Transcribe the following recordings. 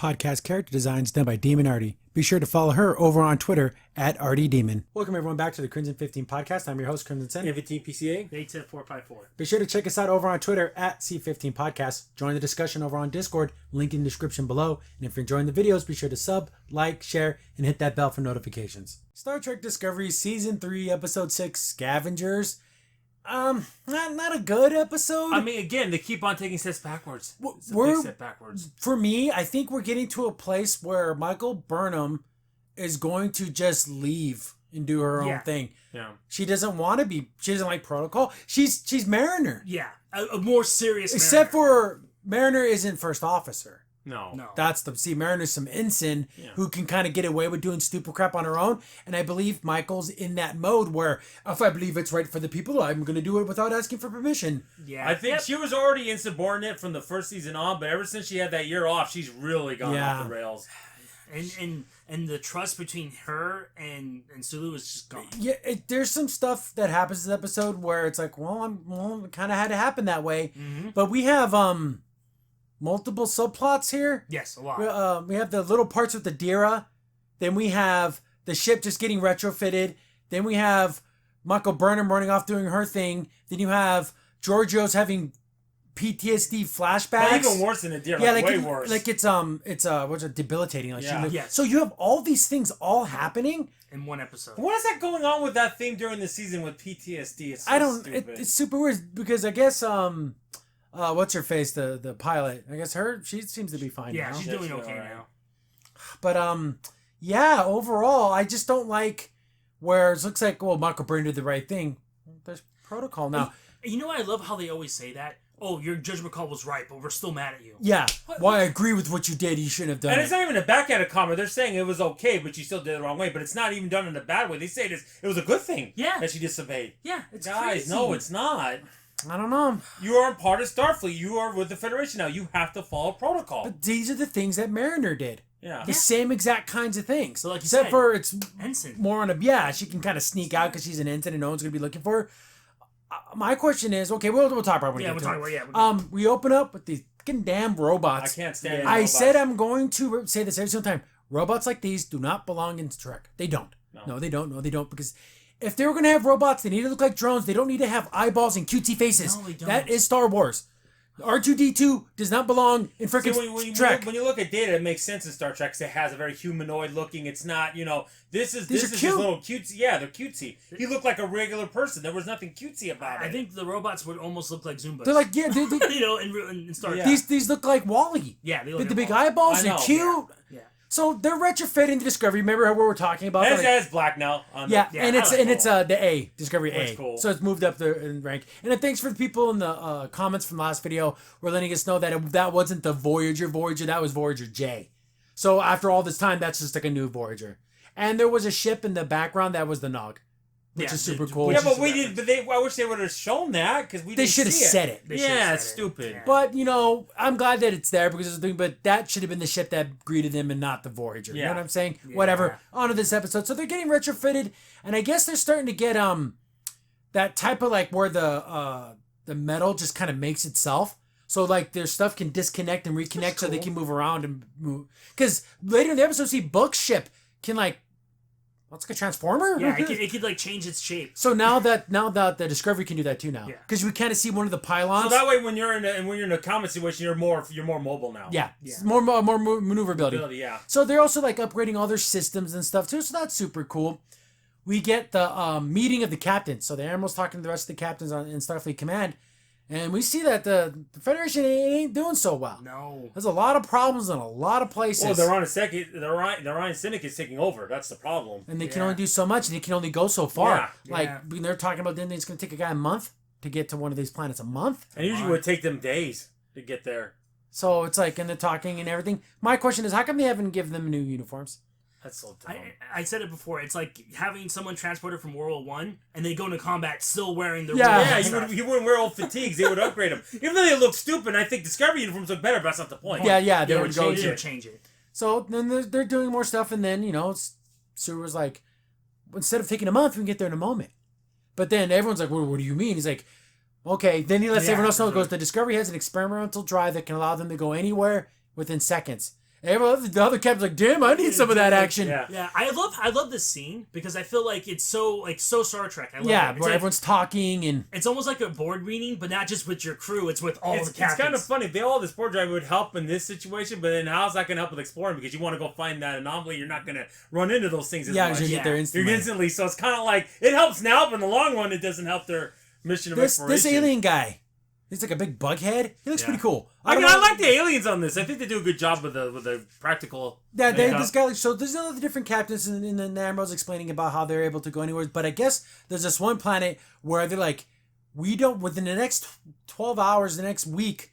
podcast character designs done by Demon Artie. Be sure to follow her over on Twitter at ArtieDemon. Welcome everyone back to the Crimson 15 podcast. I'm your host, Crimson Sen. 15 PCA. 87454. Be sure to check us out over on Twitter at C15 Podcast. Join the discussion over on Discord, link in the description below. And if you're enjoying the videos, be sure to sub, like, share, and hit that bell for notifications. Star Trek Discovery Season 3, Episode 6, Scavengers. Not a good episode. I mean, again, they keep on taking steps backwards. It's a big step backwards. For me, I think we're getting to a place where Michael Burnham is going to just leave and do her own thing. Yeah. She doesn't want to be. She doesn't like protocol. She's Mariner. Yeah, a more serious Except for Mariner isn't first officer. No. Mariner's some ensign who can kind of get away with doing stupid crap on her own. And I believe Michael's in that mode where if I believe it's right for the people, I'm going to do it without asking for permission. Yeah. I think she was already insubordinate from the first season on, but ever since she had that year off, she's really gone off the rails. And the trust between her and Sulu is just gone. Yeah, there's some stuff that happens in this episode where it's like, it kind of had to happen that way. Mm-hmm. But we have multiple subplots here. Yes, a lot. We have the little parts with the Dira. Then we have the ship just getting retrofitted. Then we have Michael Burnham running off doing her thing. Then you have Georgios having PTSD flashbacks. But even worse than the Dira. Yeah, way worse. Like it's what's it, debilitating. Like yes. So you have all these things all happening in one episode. What is that going on with that theme during the season with PTSD? It's so stupid. It's super weird because I guess what's her face, the pilot? I guess she seems to be fine now. Yeah, she's doing okay now. But overall, I just don't like where it looks like, well, Michael Burnham did the right thing. There's protocol now. You know what? I love how they always say that. Oh, your judgment call was right, but we're still mad at you. Yeah. Well, I agree with what you did. You shouldn't have done it. And it's not even a backhanded comment. They're saying it was okay, but you still did it the wrong way. But it's not even done in a bad way. They say it was a good thing that she disobeyed. Yeah, it's Guys, crazy. no, it's not. I don't know. You aren't part of Starfleet. You are with the Federation now. You have to follow protocol. But these are the things that Mariner did. Yeah. The same exact kinds of things. So like Except for it's ensign. More on a, she can kind of sneak out because she's an ensign and no one's going to be looking for her. My question is, okay, we'll talk about it. We open up with these fucking damn robots. I can't stand I said I'm going to say this every single time. Robots like these do not belong in Trek. They don't. No, they don't. No, they don't. Because if they were going to have robots, they need to look like drones. They don't need to have eyeballs and cutesy faces. No, they don't. That is Star Wars. R2-D2 does not belong in freaking Trek. When you look at Data, it makes sense in Star Trek because it has a very humanoid looking. It's not, this is just little cutesy. Yeah, they're cutesy. He looked like a regular person. There was nothing cutesy about it. I think the robots would almost look like Zumbas. They're like, in Star Trek. These look like Wall-E. Yeah, they look like the big eyeballs. They're cute. Yeah. So they're retrofitting the Discovery. Remember how we were talking about? It's black now. And it's the A, Discovery A. Cool. So it's moved up in rank. And then thanks for the people in the comments from last video were letting us know that that wasn't the Voyager, that was Voyager J. So after all this time, that's just like a new Voyager. And there was a ship in the background that was the Nog, which is super cool. Yeah, but I wish they would have shown that because we. They should have said it. It's stupid. Yeah. But I'm glad that it's there because it's the thing. But that should have been the ship that greeted them and not the Voyager. You know what I'm saying? Yeah. Whatever. On to this episode. So they're getting retrofitted, and I guess they're starting to get that type of like where the metal just kind of makes itself. So like their stuff can disconnect and reconnect, so they can move around and move. Because later in the episode, see Book's ship can like. It's like a transformer? Yeah, it could like change its shape. So now that the Discovery can do that too now. Yeah. Because we kind of see one of the pylons. So that way when you're in a combat situation, you're more mobile now. Yeah. More maneuverability. Yeah. So they're also like upgrading all their systems and stuff too, so that's super cool. We get the meeting of the captains. So the Admiral's talking to the rest of the captains in Starfleet Command. And we see that the Federation ain't doing so well. No. There's a lot of problems in a lot of places. Well, the Orion Syndicate's taking over. That's the problem. And they can only do so much. They can only go so far. Yeah. When they're talking about then it's going to take a guy a month to get to one of these planets. A month? And usually it would take them days to get there. So it's like, and they're talking and everything. My question is, how come they haven't given them new uniforms? That's so dumb. I said it before. It's like having someone transported from World War I and they go into combat still wearing their you wouldn't wear old fatigues. They would upgrade them. Even though they look stupid, I think Discovery uniforms look better, but that's not the point. Yeah, they would change it. So then they're doing more stuff, and then, Sue was like, instead of taking a month, we can get there in a moment. But then everyone's like, what do you mean? He's like, okay. Then he lets everyone else know. He goes, the Discovery has an experimental drive that can allow them to go anywhere within seconds. Everyone, the other captain's like, damn, I need some of that action. Yeah. I love this scene because I feel like it's so Star Trek. I love it. Where everyone's talking and it's almost like a board meeting, but not just with your crew. It's with all the captains. It's kind of funny. They all this board drive would help in this situation, but then how's that going to help with exploring? Because you want to go find that anomaly, you're not going to run into those things as much. You get there instantly. You're instantly. So it's kind of like it helps now, but in the long run, it doesn't help their mission of exploration. This alien guy. He's like a big bug head. He looks pretty cool. I like the aliens on this. I think they do a good job with the practical. Yeah, this guy. So there's other different captains, and then Admiral's explaining about how they're able to go anywhere. But I guess there's this one planet where they're like, we don't within the next 12 hours, the next week,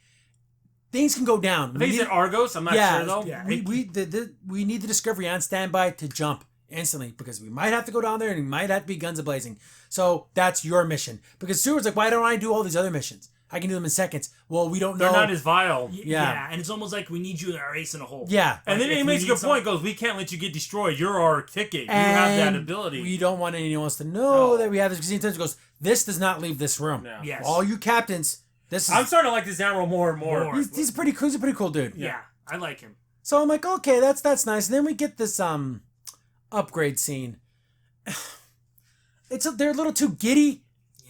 things can go down. They said Argos. I'm not sure though. Yeah, we need the Discovery on standby to jump instantly because we might have to go down there and we might have to be guns a-blazing. So that's your mission. Because Stewart's like, why don't I do all these other missions? I can do them in seconds. Well, we don't know. They're not as vile. Yeah, and it's almost like we need you in our ace in a hole. Yeah. And then he makes a good point. Goes, we can't let you get destroyed. You're our ticket. You have that ability. We don't want anyone else to know that we have this. Because he goes, this does not leave this room. No. Yes. All you captains, this is... I'm starting to like this Admiral more and more. He's a pretty cool dude. Yeah, I like him. So I'm like, okay, that's nice. And then we get this upgrade scene. They're a little too giddy.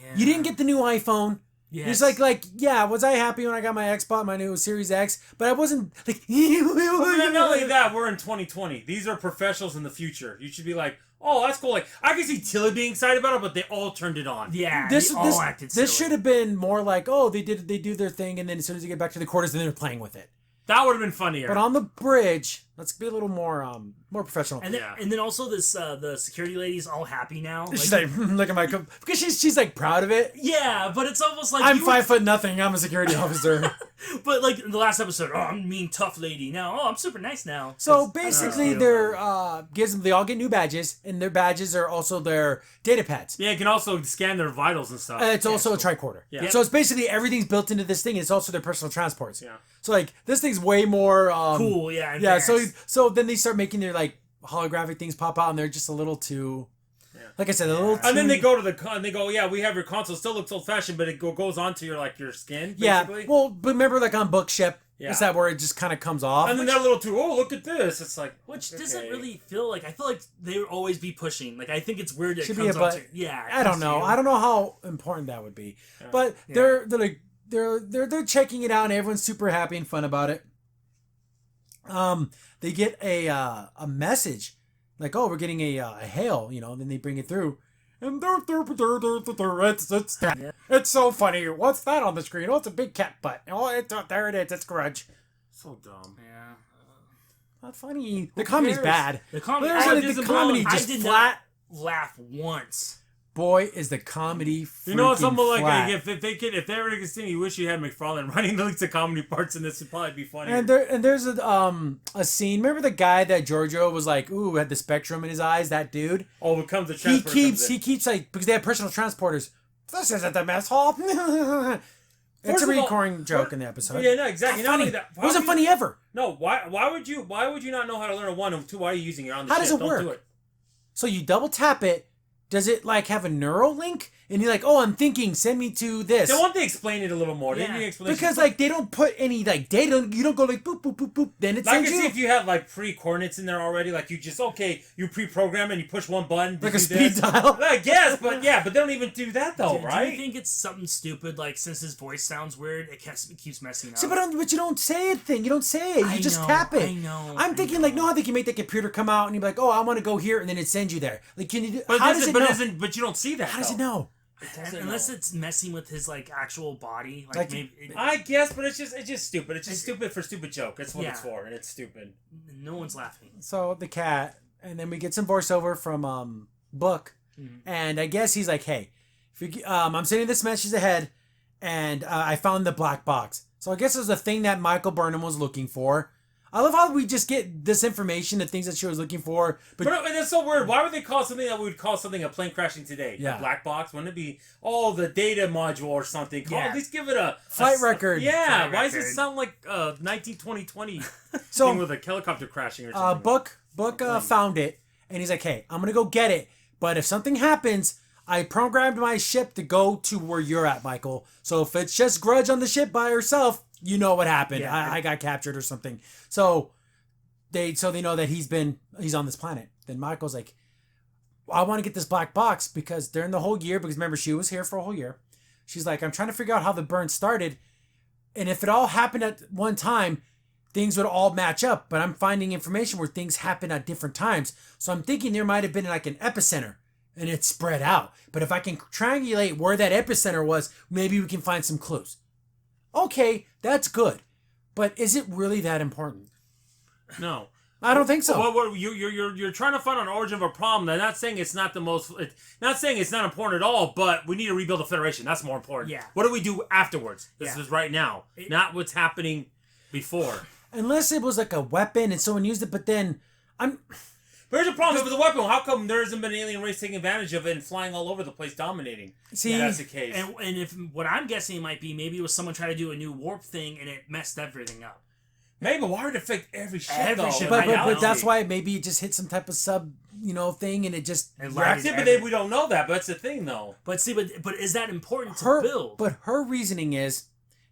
Yeah. You didn't get the new iPhone. Yes. He's like, yeah, was I happy when I got my Xbox, my new Series X? But I wasn't like. Not only that, we're in 2020. These are professionals in the future. You should be like, oh, that's cool. Like I can see Tilly being excited about it, but they all turned it on. Yeah, they all acted silly. This should have been more like, oh, they do their thing, and then as soon as they get back to the quarters, then they're playing with it. That would have been funnier. But on the bridge, let's be a little more professional. And then also this the security lady's all happy now. She's like look at my because she's like proud of it. Yeah, but it's almost like I'm 5'0". I'm a security officer. But like in the last episode, I'm mean tough lady now. Oh, I'm super nice now. So basically, they all get new badges, and their badges are also their data pads. Yeah, you can also scan their vitals and stuff. It's also a tricorder. Yeah. So it's basically everything's built into this thing. It's also their personal transports. Yeah. So like this thing's way more cool. Yeah. Advanced. So then they start making their like holographic things pop out, and they're just a little too. Like I said, a little too... And then they go to and they go, yeah, we have your console. It still looks old-fashioned, but it goes onto your skin, basically. Yeah, well, but remember, like, on Bookship, is that where it just kind of comes off? And then they're a little too, oh, look at this. It's like... Which doesn't really feel like... I feel like they would always be pushing. Like, I think it's weird it should comes be up to... Yeah. I don't know. I don't know how important that would be. Yeah. But they're they're checking it out, and everyone's super happy and fun about it. They get a message. Like, oh, we're getting a hail, and then they bring it through. And it's so funny. What's that on the screen? Oh, it's a big cat butt. Oh, there it is. It's Grudge. So dumb. Yeah. Not funny. The comedy's bad. The comedy just flat. Laugh once. Boy, is the comedy freaking it's almost flat. like if they ever sing, you wish you had McFarlane writing the comedy parts in this would probably be funny. And there's a scene. Remember the guy that Giorgio was like, ooh, had the spectrum in his eyes. That dude. Oh, it comes the transporter. He keeps like because they have personal transportors. This isn't the mess hall. It's a recurring joke in the episode. Yeah, no, exactly. Not funny. It wasn't funny ever. No, why would you not know how to learn a 1 and 2? Why are you using it on the ship? How does it work? Do it. So you double tap it. Does it like have a neural link? And you're like, oh, I'm thinking, send me to this. They want to explain it a little more. Yeah. Because like they don't put any like data. You don't go like boop boop boop boop. Then it sends you. I can see if you have like pre-coordinates in there already. Like you just you pre-program and you push one button. Like a speed dial. I guess, but they don't even do that though, right? Do you think it's something stupid? Like since his voice sounds weird, it keeps messing up. See, but you don't say it. You don't say it. You just tap it. I know. I'm thinking like, know how they can make the computer come out and you're like, oh, I want to go here, and then it sends you there. Like, can you? But how does it know? But you don't see that. How does it know? Unless it's messing with his like actual body, like maybe I guess, but it's just stupid. It's just stupid for stupid joke. That's what it's for, and it's stupid. No one's laughing. So the cat, and then we get some voiceover from Book, and I guess he's like, hey, if you, I'm sending this message ahead, and I found the black box. So I guess it was the thing that Michael Burnham was looking for. I love how we just get this information, the things that she was looking for. But it's so weird. Why would they call something that we would call something a plane crashing today? Yeah. A black box? Wouldn't it be, the data module or something? At least give it a... Flight record. Yeah. Why does it sound like 1920 thing with a helicopter crashing or something? Book found it, and he's like, hey, I'm going to go get it. But if something happens, I programmed my ship to go to where you're at, Michael. So if it's just Grudge on the ship by herself... You know what happened. Yeah. I got captured or something. So they know that he's on this planet. Then Michael's like, I want to get this black box because during the whole year, because remember she was here for a whole year. She's like, I'm trying to figure out how the burn started, and if it all happened at one time, things would all match up. But I'm finding information where things happen at different times. So I'm thinking there might have been like an epicenter, and it spread out. But if I can triangulate where that epicenter was, maybe we can find some clues. Okay, that's good. But is it really that important? No. I don't think so. Well, you're trying to find an origin of a problem. I'm not saying it's not the most. Not saying it's not important at all. But we need to rebuild the Federation. That's more important. Yeah. What do we do afterwards? This is right now, not what's happening before. Unless it was like a weapon and someone used it, but then But here's a problem with the weapon. How come there hasn't been an alien race taking advantage of it and flying all over the place, dominating? See, that's the case. And if what I'm guessing it might be, maybe it was someone trying to do a new warp thing and it messed everything up. Maybe, but why would it affect every ship, though? But that's why maybe it just hit some type of sub, thing, and it just... But we don't know that, but that's the thing, though. But see, but is that important to build? But her reasoning is,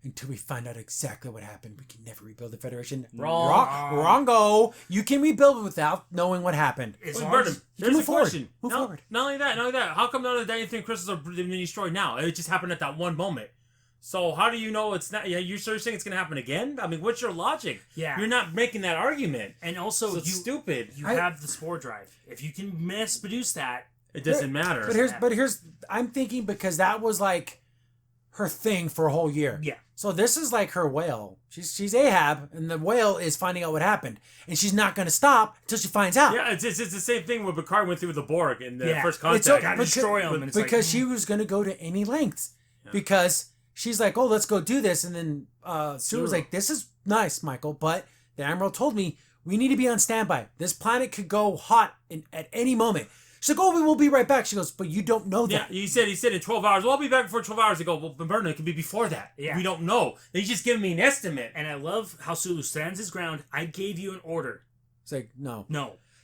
until we find out exactly what happened, we can never rebuild the Federation. Wrongo! You can rebuild without knowing what happened. Here's a question. Move forward. Not only that. How come none of the anything crystals are being destroyed now? It just happened at that one moment. So how do you know it's not? Yeah, you're saying it's going to happen again? I mean, what's your logic? Yeah, you're not making that argument. And also, it's stupid. You have the spore drive. If you can mass produce that, it doesn't matter. But here's, I'm thinking because that was like her thing for a whole year. Yeah. So this is like her whale. She's Ahab, and the whale is finding out what happened, and she's not going to stop until she finds out. Yeah, it's the same thing when Picard went through the Borg in the first contact. Got to destroy them. Because she was going to go to any lengths because. She's like, oh, let's go do this. And then Sue was like, this is nice, Michael, but the Admiral told me we need to be on standby. This planet could go hot at any moment. She's like, oh, we will be right back. She goes, but you don't know that. Yeah, he said in 12 hours. Well, I'll be back before 12 hours. They go, well, Bernard, it could be before that. Yeah. We don't know. They just give me an estimate. And I love how Sulu stands his ground. I gave you an order. It's like, no.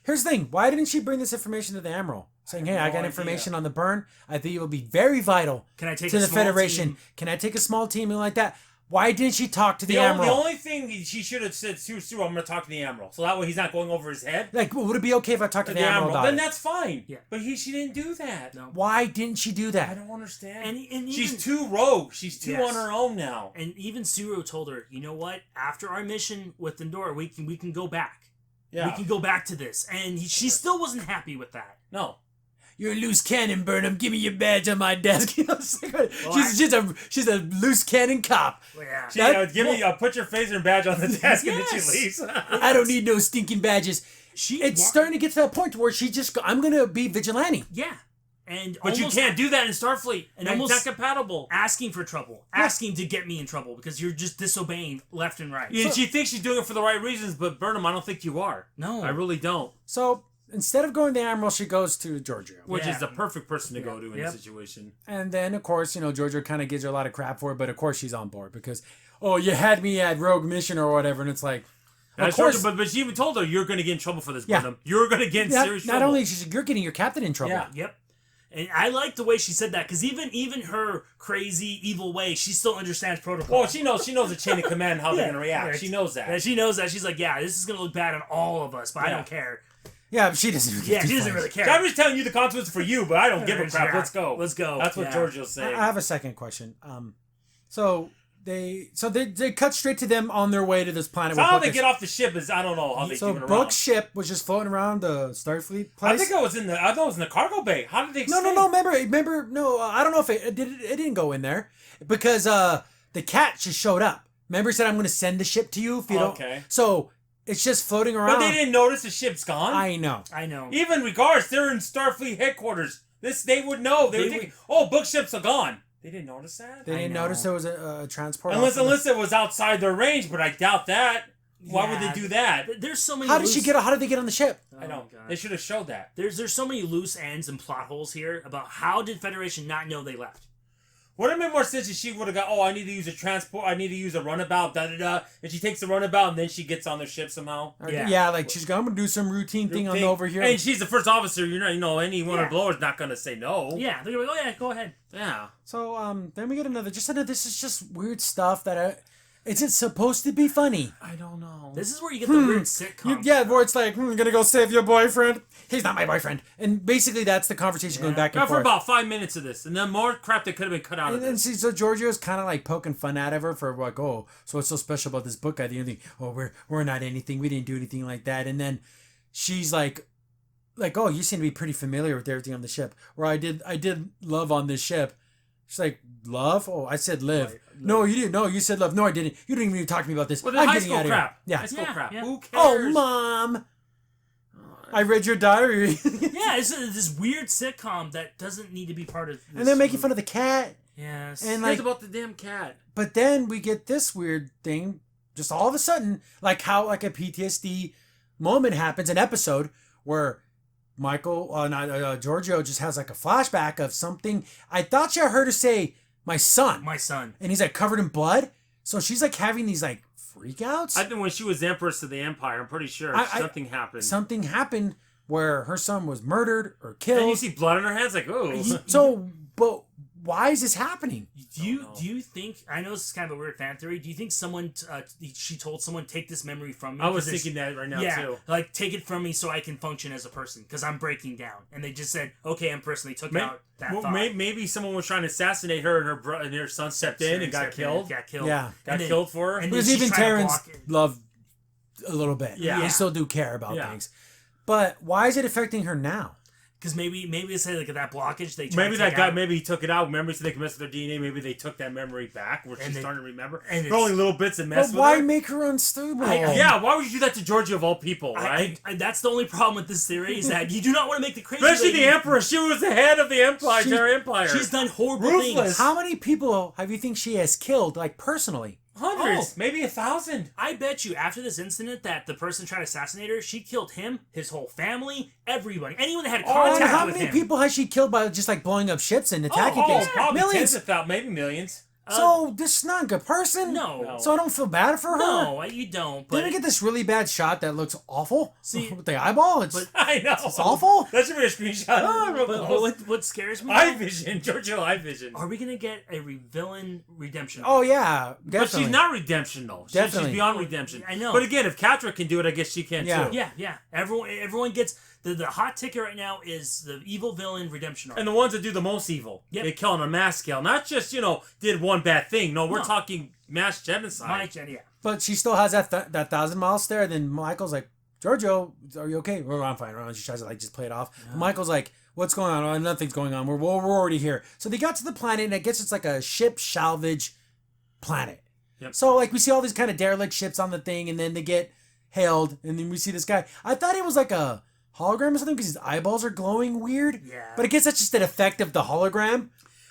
Here's the thing. Why didn't she bring this information to the Admiral? Saying, hey, I got information on the burn. I think it will be very vital to the Federation. Team? Can I take a small team and like that? Why didn't she talk to the Admiral? The only thing she should have said, Sue, I'm going to talk to the Admiral. So that way he's not going over his head. Like, would it be okay if I talked to the Admiral about then it? That's fine. Yeah. But she didn't do that. No. Why didn't she do that? I don't understand. And she's too rogue. She's too on her own now. And even Suro told her, you know what? After our mission with Endor, we can go back. Yeah. We can go back to this. And she still wasn't happy with that. No. You're a loose cannon, Burnham. Give me your badge on my desk. She's a loose cannon cop. Well, yeah. Put your phaser and badge on the desk and then she leaves. I don't need no stinking badges. It's starting to get to that point where I'm gonna be vigilante. Yeah. But you can't do that in Starfleet. And it's not compatible. Asking for trouble. Asking to get me in trouble because you're just disobeying left and right. Yeah, she thinks she's doing it for the right reasons, but Burnham, I don't think you are. No. I really don't. So instead of going to the Admiral, she goes to Giorgio. Which is the perfect person to go to in this situation. And then, of course, Giorgio kind of gives her a lot of crap for it, but of course she's on board because, oh, you had me at Rogue Mission or whatever, and it's like... Of course, but she even told her, you're going to get in trouble for this, Burnham. You're going to get in serious trouble. Not only you're getting your captain in trouble. Yeah. Yep. And I like the way she said that because even her crazy evil way, she still understands protocol. Well, she knows the chain of command, how they're going to react. Right. She knows that. Yeah, she knows that. She's like, this is going to look bad on all of us, but I don't care. Yeah, but she doesn't. Yeah, she doesn't really care. I'm just telling you the consequences for you, but I don't give a crap. Yeah. Let's go. Let's go. That's what Giorgio's saying. I have a second question. So they cut straight to them on their way to this planet. So how they get off the ship is I don't know how they do it around. Book's ship was just floating around the Starfleet place. I think it was in the cargo bay. How did they? No. Remember? No, I don't know if it didn't go in there because the cat just showed up. Remember, he said, "I'm going to send the ship to you if you don't." Okay. So it's just floating around. But they didn't notice the ship's gone. I know. Even regards, they're in Starfleet headquarters. They would know. They would think, book ships are gone. They didn't notice that? They didn't notice there was a transport. Unless it was outside their range, but I doubt that. Why would they do that? There's so many. How did they get on the ship? I know. They should have showed that. There's so many loose ends and plot holes here about how did Federation not know they left? Would it have made more sense if she would have got, I need to use a transport, I need to use a runabout, and she takes the runabout and then she gets on their ship somehow? Yeah, like she's going, I'm going to do some routine thing on over here. And she's the first officer, any one of the blowers not going to say no. Yeah, they're going to go, go ahead. Yeah. So, then we get another, this is just weird stuff that Is it supposed to be funny? I don't know. This is where you get the weird sitcom. Where it's like, gonna go save your boyfriend. He's not my boyfriend. And basically that's the conversation going back and forth. For about 5 minutes of this. And then more crap that could have been cut out of this. And so Giorgio's kind of like poking fun out of her for like, oh, so what's so special about this book? I think, oh, we're not anything. We didn't do anything like that. And then she's like, oh, you seem to be pretty familiar with everything on the ship. Or I did love on this ship. She's like, love? Oh, I said live. Right. No, you didn't. No, you said love. No, I didn't. You didn't even talk to me about this. Well, I'm high school crap. Yeah. High school crap. Yeah. Who cares? Oh, Mom. I read your diary. Yeah, it's this weird sitcom that doesn't need to be part of this. And they're making fun of the cat. Yes. And like, about the damn cat. But then we get this weird thing, just all of a sudden, like how like a PTSD moment happens, an episode where Giorgio just has like a flashback of something. I thought you heard her say, my son. My son. And he's like covered in blood. So she's like having these like freakouts. I think when she was Empress of the Empire, I'm pretty sure something happened. Something happened where her son was murdered or killed. And you see blood on her hands, like, oh. So, but why is this happening? Do you think, I know this is kind of a weird fan theory, do you think she told someone, take this memory from me? I was thinking that right now, too. Like, take it from me so I can function as a person, because I'm breaking down. And they just said, okay, Empress, and they took out that thought. Maybe someone was trying to assassinate her, and her son stepped in and got killed. Got killed. Yeah. Got killed for her. Because even Terrence loved a little bit. Yeah. They still do care about things. But why is it affecting her now? Because maybe they say like that blockage they maybe he took it out. Remember, so they can mess with their DNA. Maybe they took that memory back, where she's starting to remember. And only little bits and mess with her. Why make her unstable? Why would you do that to Georgia of all people, right? That's the only problem with this theory is that you do not want to make the crazy. Especially the Empress. She was the head of the Empire. She's done horrible things. How many people have you think she has killed, like personally? Hundreds, maybe 1,000. I bet you after this incident that the person tried to assassinate her, she killed him, his whole family, everybody, anyone that had contact with him. How many people has she killed by just like blowing up ships and attacking things? Probably millions. Maybe millions. So this is not a good person? No. So I don't feel bad for her? No, you don't. But then we get this really bad shot that looks awful. See, with the eyeball. I know. It's awful. That should be a screenshot. But what scares me? Eye vision. Giorgio eye vision. Are we going to get a villain redemption? Oh, yeah. Definitely. But she's not redemption, though. She's beyond redemption. I know. But again, if Catra can do it, I guess she can, too. Yeah. Everyone gets... The hot ticket right now is the evil villain redemption arc. And the ones that do the most evil. They kill on a mass scale. Not just, did one bad thing. No, we're talking mass genocide. But she still has that 1,000-mile stare. Then Michael's like, Giorgio, are you okay? Well, I'm fine. She tries to just play it off. No. Michael's like, what's going on? Oh, nothing's going on. We're already here. So they got to the planet, and I guess it's like a ship salvage planet. Yep. So we see all these kind of derelict ships on the thing, and then they get hailed, and then we see this guy. I thought it was like a hologram or something because his eyeballs are glowing weird. Yeah. But I guess that's just an effect of the hologram.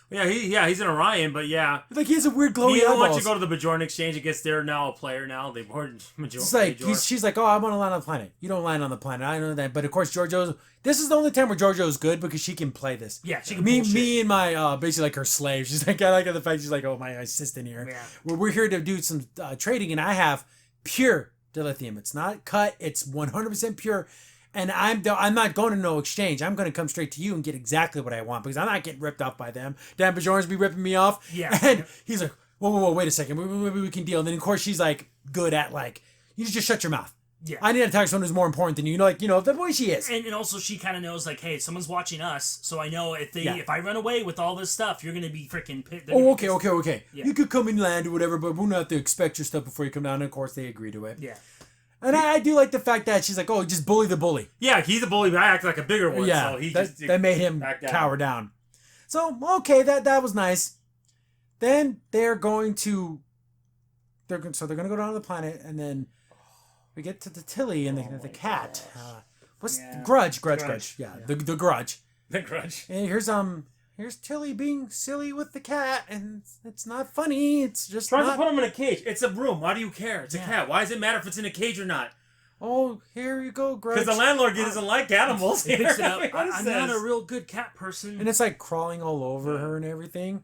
Yeah, he's an Orion, but yeah. Like he has a weird glowy eyeballs. Once you go to the Bajoran exchange, I guess they're now a player now. They board Major. It's like she's like, oh, I want to land on the planet. You don't land on the planet. I know that. But of course, this is the only time where Giorgio's good because she can play this. Yeah, she can me and my basically like her slave. She's like, I like the fact she's like, oh, my assistant here. Yeah. We're here to do some trading, and I have pure dilithium. It's not cut. It's 100% pure. And I'm not going to no exchange. I'm going to come straight to you and get exactly what I want because I'm not getting ripped off by them. Dan Bajorans be ripping me off. Yeah. And he's like, whoa, wait a second. Maybe we can deal. And then, of course, she's like good at you just shut your mouth. Yeah. I need to talk to someone who's more important than you. The way she is. And also she kind of knows hey, someone's watching us. So I know if I run away with all this stuff, you're going to be freaking pissed. Oh, okay. Yeah. You could come and land or whatever, but we're going to have to expect your stuff before you come down. And, of course, they agree to it. Yeah. And I do like the fact that she's like, oh, just bully the bully. Yeah, he's a bully, but I act like a bigger one. Yeah, so that made him cower down. So, okay, that was nice. Then they're going to go down to the planet, and then we get to the Tilly and the cat. Grudge. Yeah, the Grudge. The Grudge. And here's Tilly being silly with the cat, and it's not funny. It's just trying to put him in a cage. It's a room. Why do you care? It's a cat. Why does it matter if it's in a cage or not? Oh, here you go, Grudge. Because the landlord doesn't like animals. He picks it up. I'm not a real good cat person. And it's crawling all over her and everything.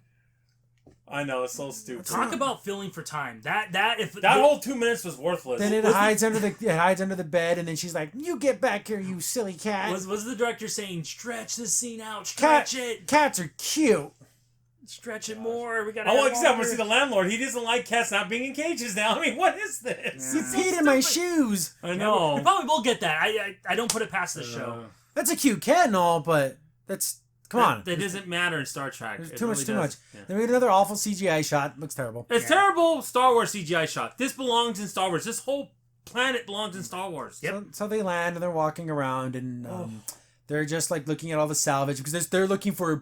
I know, it's so stupid. Talk about filling for time. That whole 2 minutes was worthless. Then it hides under the bed, and then she's like, "You get back here, you silly cat." Was the director saying, "Stretch this scene out, stretch it"? Cats are cute. Stretch it more. We got. Oh, except we see the landlord. He doesn't like cats not being in cages now. I mean, what is this? You peed in my shoes. I know. We probably will get that. I don't put it past this show. That's a cute cat and all, but that's come on. That doesn't matter in Star Trek. There's too much. Yeah. Then we get another awful CGI shot. Looks terrible. It's terrible Star Wars CGI shot. This belongs in Star Wars. This whole planet belongs in Star Wars. Yep. So they land and they're walking around and they're just like looking at all the salvage because they're looking for a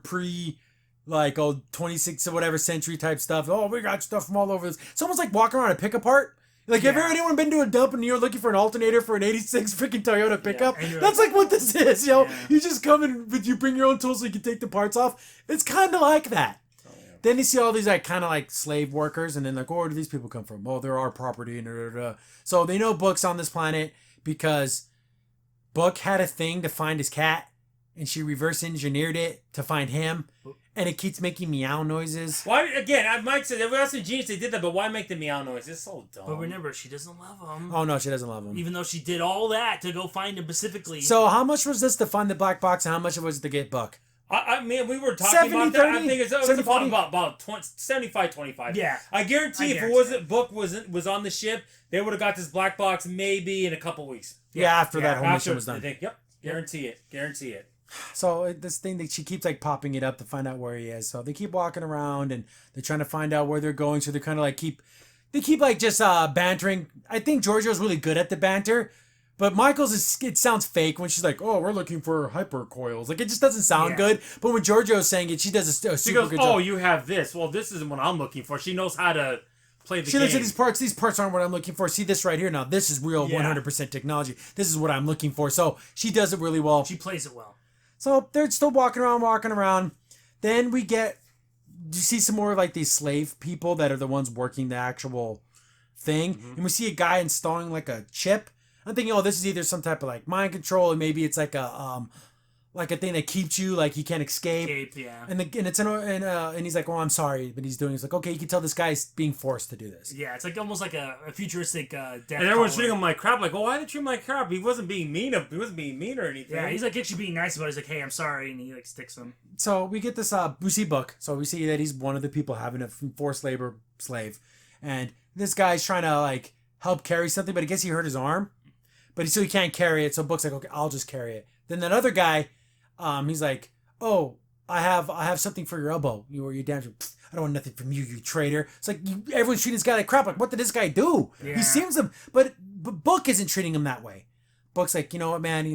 26 or whatever century type stuff. Oh, we got stuff from all over this. It's almost like walking around a pick apart. Like, have anyone been to a dump and you're looking for an alternator for an 86 freaking Toyota pickup? Yeah, that's like what this is, yo. Yeah. You just come in, but you bring your own tools so you can take the parts off. It's kind of like that. Oh, yeah. Then you see all these, like, kind of like slave workers, and then like, oh, where do these people come from? Oh, they're our property, and So they know Book's on this planet because Book had a thing to find his cat, and she reverse engineered it to find him. And it keeps making meow noises. Why again? Mike said if that's ingenious they did that, but why make the meow noise? It's so dumb. But remember, she doesn't love him. Oh no, she doesn't love him. Even though she did all that to go find him specifically. So how much was this to find the black box, and how much was it to get Buck? I mean, we were talking about that. I think it was about 75-25. Yeah. I guarantee if it wasn't Book was on the ship, they would have got this black box maybe in a couple weeks. Yeah, after that whole mission was done. Yep. Guarantee it. So this thing that she keeps like popping it up to find out where he is. So they keep walking around and they're trying to find out where they're going. So they're kind of like keep like just bantering. I think Giorgio's really good at the banter, but Michael's it sounds fake when she's like, "Oh, we're looking for hypercoils." Like it just doesn't sound good. But when Giorgio's saying it, she does a super good job. "Oh, you have this. Well, this isn't what I'm looking for." She knows how to play the game. She looks at these parts. These parts aren't what I'm looking for. See this right here now. This is real 100% technology. This is what I'm looking for. So she does it really well. She plays it well. So they're still walking around. Then you see some more like these slave people that are the ones working the actual thing. Mm-hmm. And we see a guy installing like a chip. I'm thinking, oh, this is either some type of like mind control, or maybe it's like a thing that keeps you like you can't escape. Yeah. And he's like, oh, I'm sorry, but he's like, okay, you can tell this guy's being forced to do this. Yeah, it's like almost like a futuristic death. And everyone's treating him like crap. Like, oh, why did you treat him like crap? He wasn't being mean. He wasn't being mean or anything. Yeah, he's like actually being nice about it. He's like, hey, I'm sorry, and he like sticks him. So we get this we see Book. So we see that he's one of the people having a forced labor slave, and this guy's trying to like help carry something, but I guess he hurt his arm, but he can't carry it. So Book's like, okay, I'll just carry it. Then that other guy. He's like, oh, I have something for your elbow. You damn. I don't want nothing from you, you traitor. It's like everyone's treating this guy like crap. Like, what did this guy do? Yeah. He seems to, but Book isn't treating him that way. Book's like, you know what, man,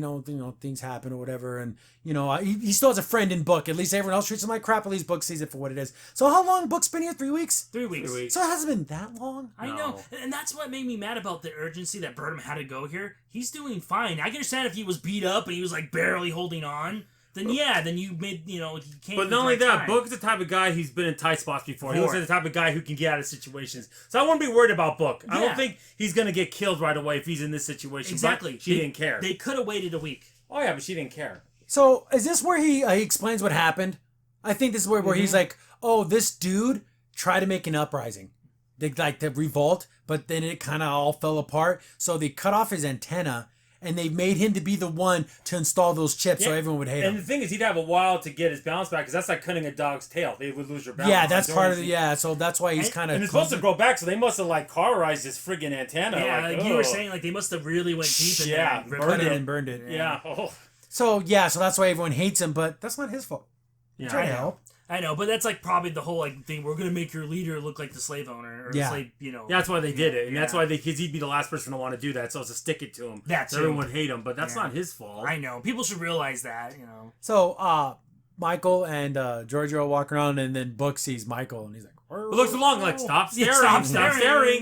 things happen or whatever, and he still has a friend in Book. At least everyone else treats him like crap. At least Book sees it for what it is. So how long Book's been here? 3 weeks. 3 weeks. So it hasn't been that long. I know, and that's what made me mad about the urgency that Burnham had to go here. He's doing fine. I can understand if he was beat up and he was like barely holding on. Then you made, he can't. But not only that, Book is the type of guy who's been in tight spots before. He looks like the type of guy who can get out of situations. So I wouldn't be worried about Book. Yeah. I don't think he's going to get killed right away if he's in this situation. Exactly. But she didn't care. They could have waited a week. Oh, yeah, but she didn't care. So is this where he explains what happened? I think this is where he's like, oh, this dude tried to make an uprising. They like to revolt, but then it kind of all fell apart. So they cut off his antenna. And they made him to be the one to install those chips so everyone would hate him. And the thing is, he'd have a while to get his balance back because that's like cutting a dog's tail. They would lose their balance. Yeah, that's part of it. Yeah, so that's why he's kind of... And it's supposed to grow back, so they must have like cauterized his friggin' antenna. Yeah, like you were saying, like they must have really went deep in there. And burned it. Yeah. Oh. So that's why everyone hates him, but that's not his fault. Yeah, trying to help. I know, but that's like probably the whole like thing. We're gonna make your leader look like the slave owner or the slave, Yeah, that's why they did it, and that's why because he'd be the last person to want to do that. So it's to stick it to him. That's everyone would hate him, but that's not his fault. I know. People should realize that. So Michael and Giorgio walk around, and then Book sees Michael, and he's like, it looks along like stop staring,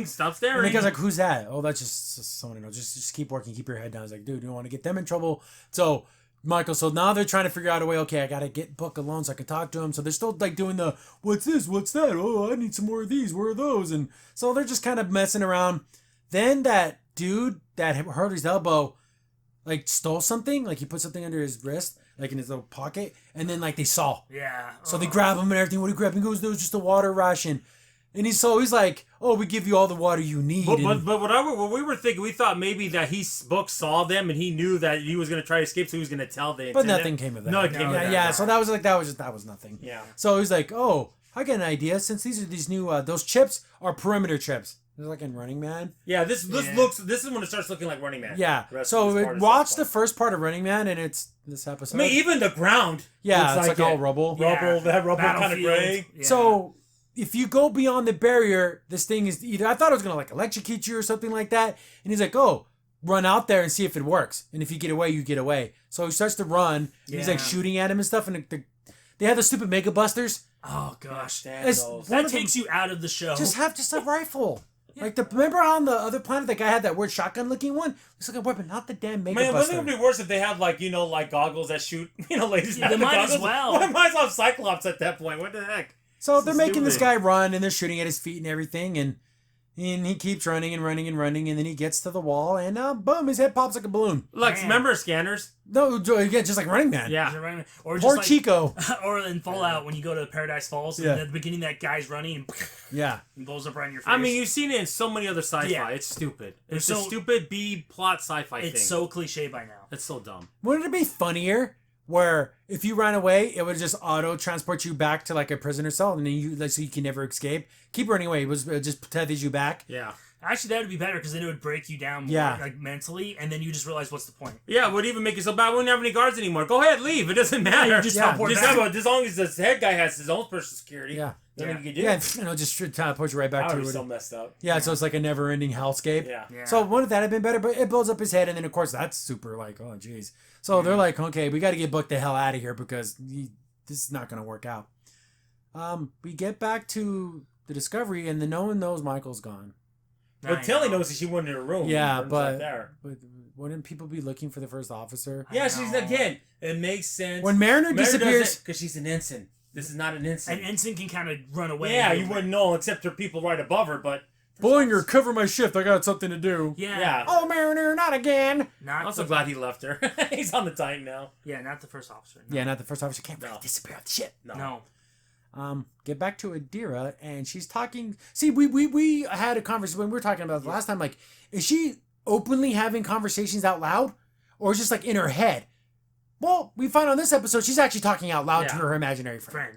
stop staring. And the guy's like, who's that? Oh, that's just someone. Just keep working, keep your head down. He's like, dude, you don't want to get them in trouble. So. Michael, so now they're trying to figure out a way, okay, I gotta get Book alone so I can talk to him. So they're still like doing the, what's this, what's that? Oh, I need some more of these, where are those? And so they're just kind of messing around. Then that dude that hurt his elbow, like stole something, like he put something under his wrist, like in his little pocket, and then like they saw. Yeah. So they grab him and everything. What do you grab? He goes, there was just a water ration. And he's like, oh, we give you all the water you need. But what we were thinking, we thought maybe that Book saw them and he knew that he was going to try to escape, so he was going to tell them. But nothing came of that. No, it came of that. Yeah, so that was nothing. Yeah. So he's like, oh, I get an idea. Since these are these new, those chips are perimeter chips. They're like in Running Man. Yeah, this looks. This is when it starts looking like Running Man. Yeah. So watch the first part of Running Man, and it's this episode. I mean, even the ground. Yeah, it's like all rubble. That rubble kind of gray. Yeah. So if you go beyond the barrier, this thing is either, I thought it was gonna like electrocute you or something like that, and he's like, oh, run out there and see if it works, and if you get away, you get away. So he starts to run. Yeah. He's like shooting at him and stuff, and they have the stupid Mega Busters. Oh gosh, that takes you out of the show. Just have a rifle. Yeah. Like remember on the other planet, the guy had that weird shotgun looking one. It's like a weapon, not the damn Mega Buster. Wouldn't it be worse if they had like goggles that shoot ladies? Yeah, they might as well. Well, might as well have Cyclops at that point. What the heck? So they're making this guy run, and they're shooting at his feet and everything, and he keeps running and running and running, and then he gets to the wall, and boom, his head pops like a balloon. Like, remember Scanners? No, again, just like Running Man. Yeah. Or just like, Chico. Or in Fallout, when you go to Paradise Falls, and at the beginning that guy's running, and blows up right in your face. I mean, you've seen it in so many other sci-fi. Yeah. It's stupid. It's a stupid B-plot sci-fi thing. It's so cliche by now. It's so dumb. Wouldn't it be funnier where if you ran away, it would just auto-transport you back to like a prisoner cell, and then so you can never escape? Keep running away. It just tethers you back. Yeah. Actually, that would be better because then it would break you down more, like mentally, and then you just realize what's the point. Yeah, it would even make you so bad. We wouldn't have any guards anymore. Go ahead, leave. It doesn't matter. You just teleport back. As long as this head guy has his own personal security. Yeah. Nothing you can do. Yeah, just teleport you right back to it. So messed up. Yeah, so it's like a never-ending hellscape. Yeah. So wouldn't that have been better? But it blows up his head, and then of course that's super like, oh jeez. So they're like, okay, we got to get Book the hell out of here because this is not going to work out. We get back to the Discovery, and no one knows Michael's gone. But Tilly knows that she went in her room. Yeah, but wouldn't people be looking for the first officer? Yeah, she's again. It makes sense. When Mariner disappears, because she's an ensign. This is not an ensign. An ensign can kind of run away. Yeah, you wouldn't know except for people right above her. But Bullinger, cover my shift. I got something to do. Yeah. Oh, Mariner, not again. I'm also glad he left her. He's on the Titan now. Yeah, not the first officer. No. Yeah, not the first officer. Can't really disappear off the ship. No. Get back to Adira, and she's talking. See, we had a conversation when we were talking about it last time. Like, is she openly having conversations out loud, or just like in her head? Well, we find on this episode she's actually talking out loud to her imaginary friend.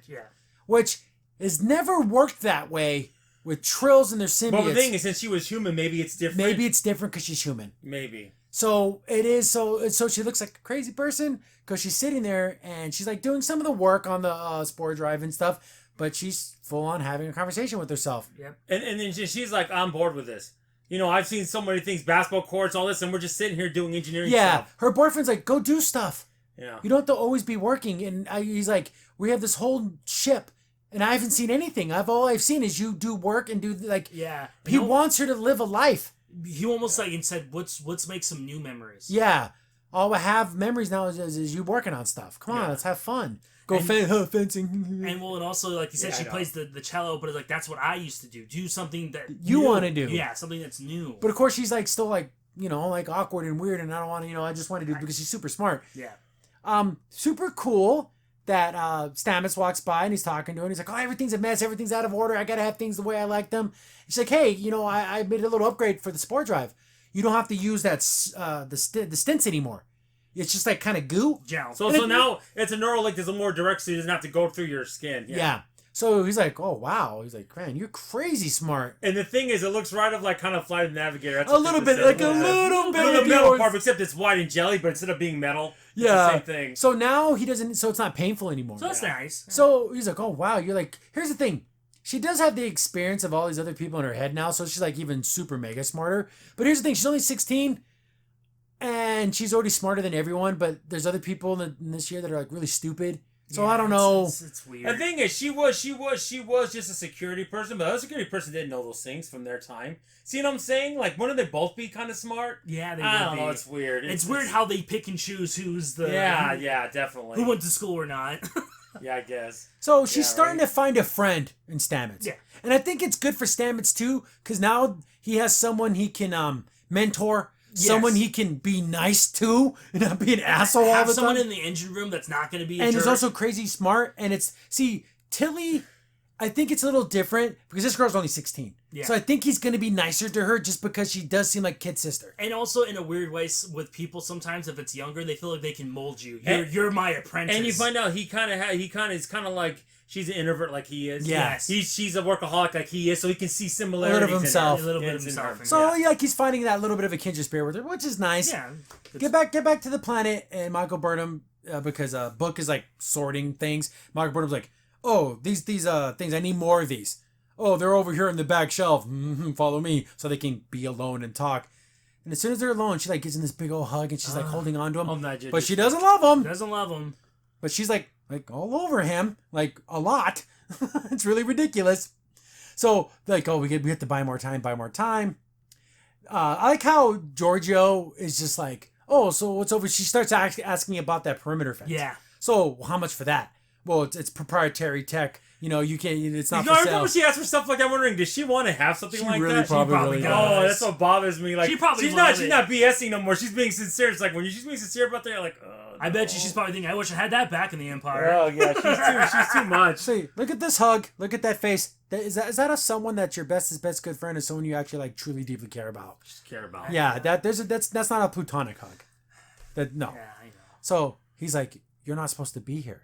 Which has never worked that way with Trills and their symbiotes. But the thing is, since she was human, maybe it's different. Maybe it's different because she's human. Maybe. So it is. So she looks like a crazy person because she's sitting there and she's like doing some of the work on the spore drive and stuff, but she's full on having a conversation with herself. Yep. And then she's like, I'm bored with this. I've seen so many things, basketball courts, all this, and we're just sitting here doing engineering stuff. Yeah, her boyfriend's like, go do stuff. Yeah. You don't have to always be working. And he's like, we have this whole ship, and I haven't seen anything. All I've seen is you do work and do like. Yeah. He wants her to live a life. He almost like and said, let's make some new memories. Yeah. All I have memories now is you working on stuff. Come on, let's have fun. Go fencing. And also, like you said, she plays the cello, but it's like, that's what I used to do. Do something that you want to do. Yeah, something that's new. But of course, she's like still like, like awkward and weird, and I don't want to, I just want to do it because she's super smart. Yeah. Super cool that Stamets walks by and he's talking to her and he's like, oh, everything's a mess, everything's out of order, I gotta have things the way I like them. She's like, hey, I made a little upgrade for the spore drive. You don't have to use that the stints anymore. It's just like kind of goo. Gel. So now it's a neural link that's a more direct, so it doesn't have to go through your skin. Yeah. So he's like, oh wow. He's like, man, you're crazy smart. And the thing is, it looks right of like kind of Flight of the Navigator. That's a little bit of the metal part, except it's white and jelly, but instead of being metal, it's the same thing. So now he doesn't. So it's not painful anymore. So that's nice. Yeah. So he's like, oh wow. You're like, here's the thing. She does have the experience of all these other people in her head now, so she's like even super mega smarter. But here's the thing. She's only 16. And she's already smarter than everyone, but there's other people in this year that are like really stupid. So I don't know. It's weird. The thing is, she was just a security person, but the other security person didn't know those things from their time. See what I'm saying? Like, wouldn't they both be kind of smart? Yeah, they I would don't be. know. It's weird. It's weird how they pick and choose who's the yeah, definitely who went to school or not. Yeah, I guess. So she's starting to find a friend in Stamets. Yeah, and I think it's good for Stamets too, because now he has someone he can mentor. Yes. Someone he can be nice to and not be an asshole all the time. Have someone in the engine room that's not going to be a and jerk. He's also crazy smart. And Tilly, I think it's a little different because this girl's only 16. Yeah. So I think he's going to be nicer to her just because she does seem like kid sister. And also in a weird way with people sometimes if it's younger they feel like they can mold you. You're my apprentice. And you find out he kind of is kind of like she's an introvert like he is. Yes. She's a workaholic like he is, so he can see similarities. A little of himself. A little bit of himself. So like he's finding that little bit of a kindred spirit with her, which is nice. Yeah. Get back to the planet, and Michael Burnham, because Book is like sorting things. Michael Burnham's like, oh, these things, I need more of these. Oh, they're over here in the back shelf. Follow me, so they can be alone and talk. And as soon as they're alone, she like gives him this big old hug, and she's like holding on to him. But she doesn't love him. Doesn't love him. But she's like all over him, like a lot. It's really ridiculous. So like, oh, we have to buy more time. I like how Giorgio is just like, oh, so what's over? She starts asking about that perimeter fence. Yeah. So how much for that? Well, it's proprietary tech. You know, you can't. It's not for every sale. time she asks for stuff like that, I'm wondering, does she want to have something She like really that? probably She does. Oh, that's what bothers me. Like She probably she's not BSing no more. She's being sincere. It's like when she's being sincere about that, you're like, oh. I bet you she's probably thinking, I wish I had that back in the Empire. Oh yeah, she's too much. See, look at this hug. Look at that face. Is that someone that's your best good friend, or someone you actually like truly deeply care about? Just care about. Yeah, that's not a platonic hug. No. Yeah, I know. So he's like, you're not supposed to be here.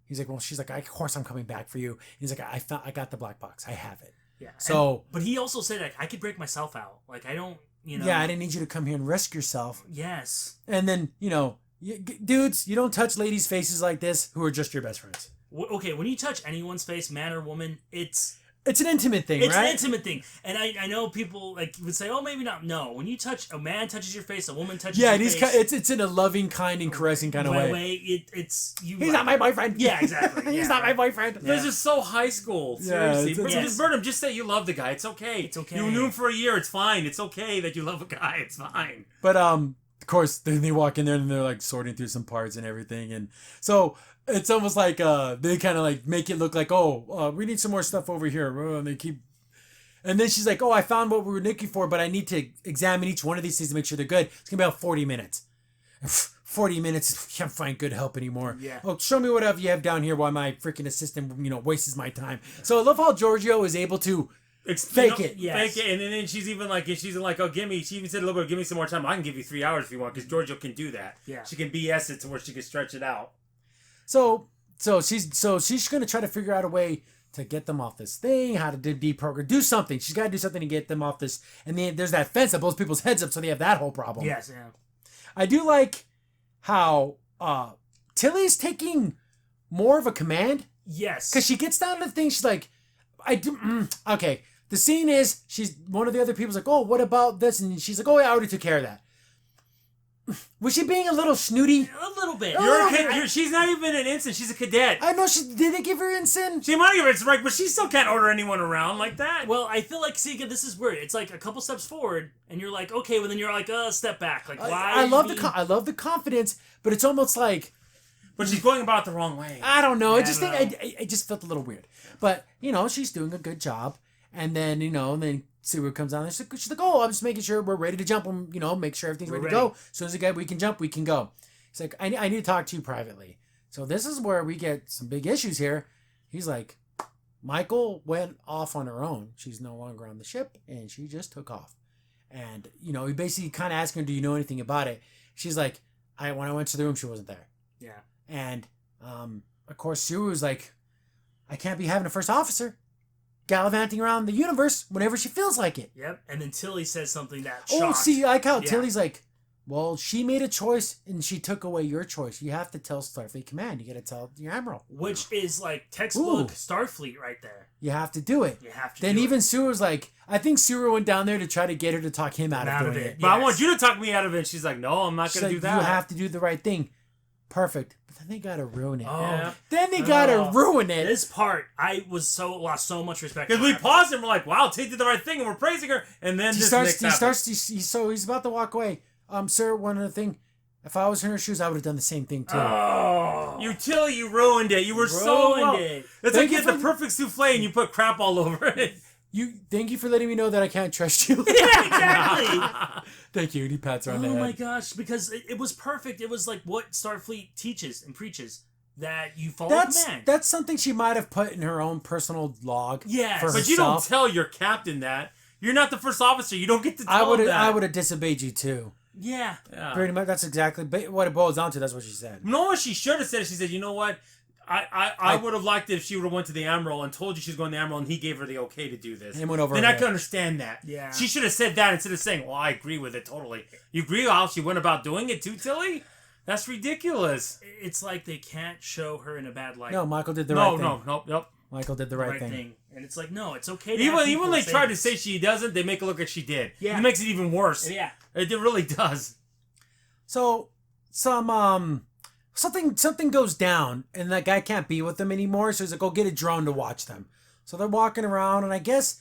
He's like, well, she's like, of course I'm coming back for you. And he's like, I got the black box. I have it. Yeah. So, but he also said, like, I could break myself out. Like, I don't, Yeah, I didn't need you to come here and risk yourself. Yes. And then, dudes, you don't touch ladies' faces like this who are just your best friends. Okay, when you touch anyone's face, man or woman, it's an intimate thing, It's right? an intimate thing. And I know people like would say, oh, maybe not. No, when you touch, a man touches your face, a woman touches your face. It's in a loving, kind, and caressing kind of way. It's you. He's not my boyfriend. Yeah, exactly. He's not my boyfriend. This is so high school. Seriously. Yes. Burnham, just say you love the guy. It's okay. It's okay. You knew him for a year. It's fine. It's okay that you love a guy. It's fine. But of course, then they walk in there and they're like sorting through some parts and everything, and so it's almost like they kind of like make it look like, we need some more stuff over here, and they keep. And then she's like, I found what we were looking for, but I need to examine each one of these things to make sure they're good. It's going to be about 40 minutes. 40 minutes, can't find good help anymore. Yeah. Oh, show me whatever you have down here while my freaking assistant, wastes my time. So I love how Giorgio is able to fake it. Yes. Fake it. And then she's even like, she even said a little bit, give me some more time. I can give you 3 hours if you want, because Giorgio can do that. Yeah. She can BS it to where she can stretch it out. So she's going to try to figure out a way to get them off this thing, how to deprogram, do something. She's got to do something to get them off this. And then there's that fence that blows people's heads up, so they have that whole problem. Yes, yeah. I do like how Tilly's taking more of a command. Yes. Because she gets down to the thing, she's like, okay. The scene is, she's one of the other people's like, what about this? And she's like, yeah, I already took care of that. Was she being a little snooty? A little bit. She's not even an ensign. She's a cadet. I know. Did they give her ensign? She might give her ensign, right? But she still can't order anyone around like that. Well, I feel like, this is weird. It's like a couple steps forward, and you're like, okay, well then you're like, step back. Like, why? I love the confidence, but it's almost like. But she's going about it the wrong way. I don't know. I just felt a little weird. But she's doing a good job, and then then Suru comes down and she's like, I'm just making sure we're ready to jump, and make sure everything's ready to go. As soon as we can jump, we can go. He's like, I need to talk to you privately. So this is where we get some big issues here. He's like, Michael went off on her own. She's no longer on the ship, and she just took off. And he basically kind of asked her, do you know anything about it? She's like, when I went to the room, she wasn't there. Yeah. And of course, Suru's like, I can't be having a first officer gallivanting around the universe whenever she feels like it. Yep. And then Tilly says something that I like how Tilly's like, well, she made a choice and she took away your choice. You have to tell Starfleet Command. You got to tell your Admiral. Which is like textbook Starfleet right there. You have to do it. Then even Suru's like, I think Suru went down there to try to get her to talk him out of doing it. But I want you to talk me out of it. And she's like, no, I'm not going to do that. You have to do the right thing. Perfect. But then they gotta ruin it. Oh. Then they gotta ruin it. This part, I lost so much respect. Because we paused and we're like, wow, Tay did the right thing and we're praising her. And then he's about to walk away. Sir, one other thing. If I was in her shoes, I would have done the same thing too. Oh. You ruined it. You were ruined it. It's like you had the perfect souffle and you put crap all over it. Thank you for letting me know that I can't trust you. Yeah, exactly. Thank you. And he pats her on the head. Oh my gosh, because it was perfect. It was like what Starfleet teaches and preaches, that you follow command. That's something she might have put in her own personal log. Yeah, but herself. You don't tell your captain that. You're not the first officer. You don't get to tell him that. I would have disobeyed you too. Yeah. Pretty much. That's exactly what it boils down to. That's what she said. No, what she should have said. She said, you know what? I would have liked it if she would have went to the Admiral and told you she's going to the Admiral and he gave her the okay to do this. And went over. Then I could understand that. Yeah. She should have said that instead of saying, "Well, I agree with it totally." You agree how she went about doing it too, Tilly? That's ridiculous. It's like they can't show her in a bad light. No, Michael did the right thing. Nope. Michael did the right thing. And it's like, no, it's okay to Even when they try to this. say she doesn't, they make it look like she did. Yeah. It makes it even worse. Yeah. It really does. So something goes down and that guy can't be with them anymore, so he's like, go get a drone to watch them. So they're walking around and I guess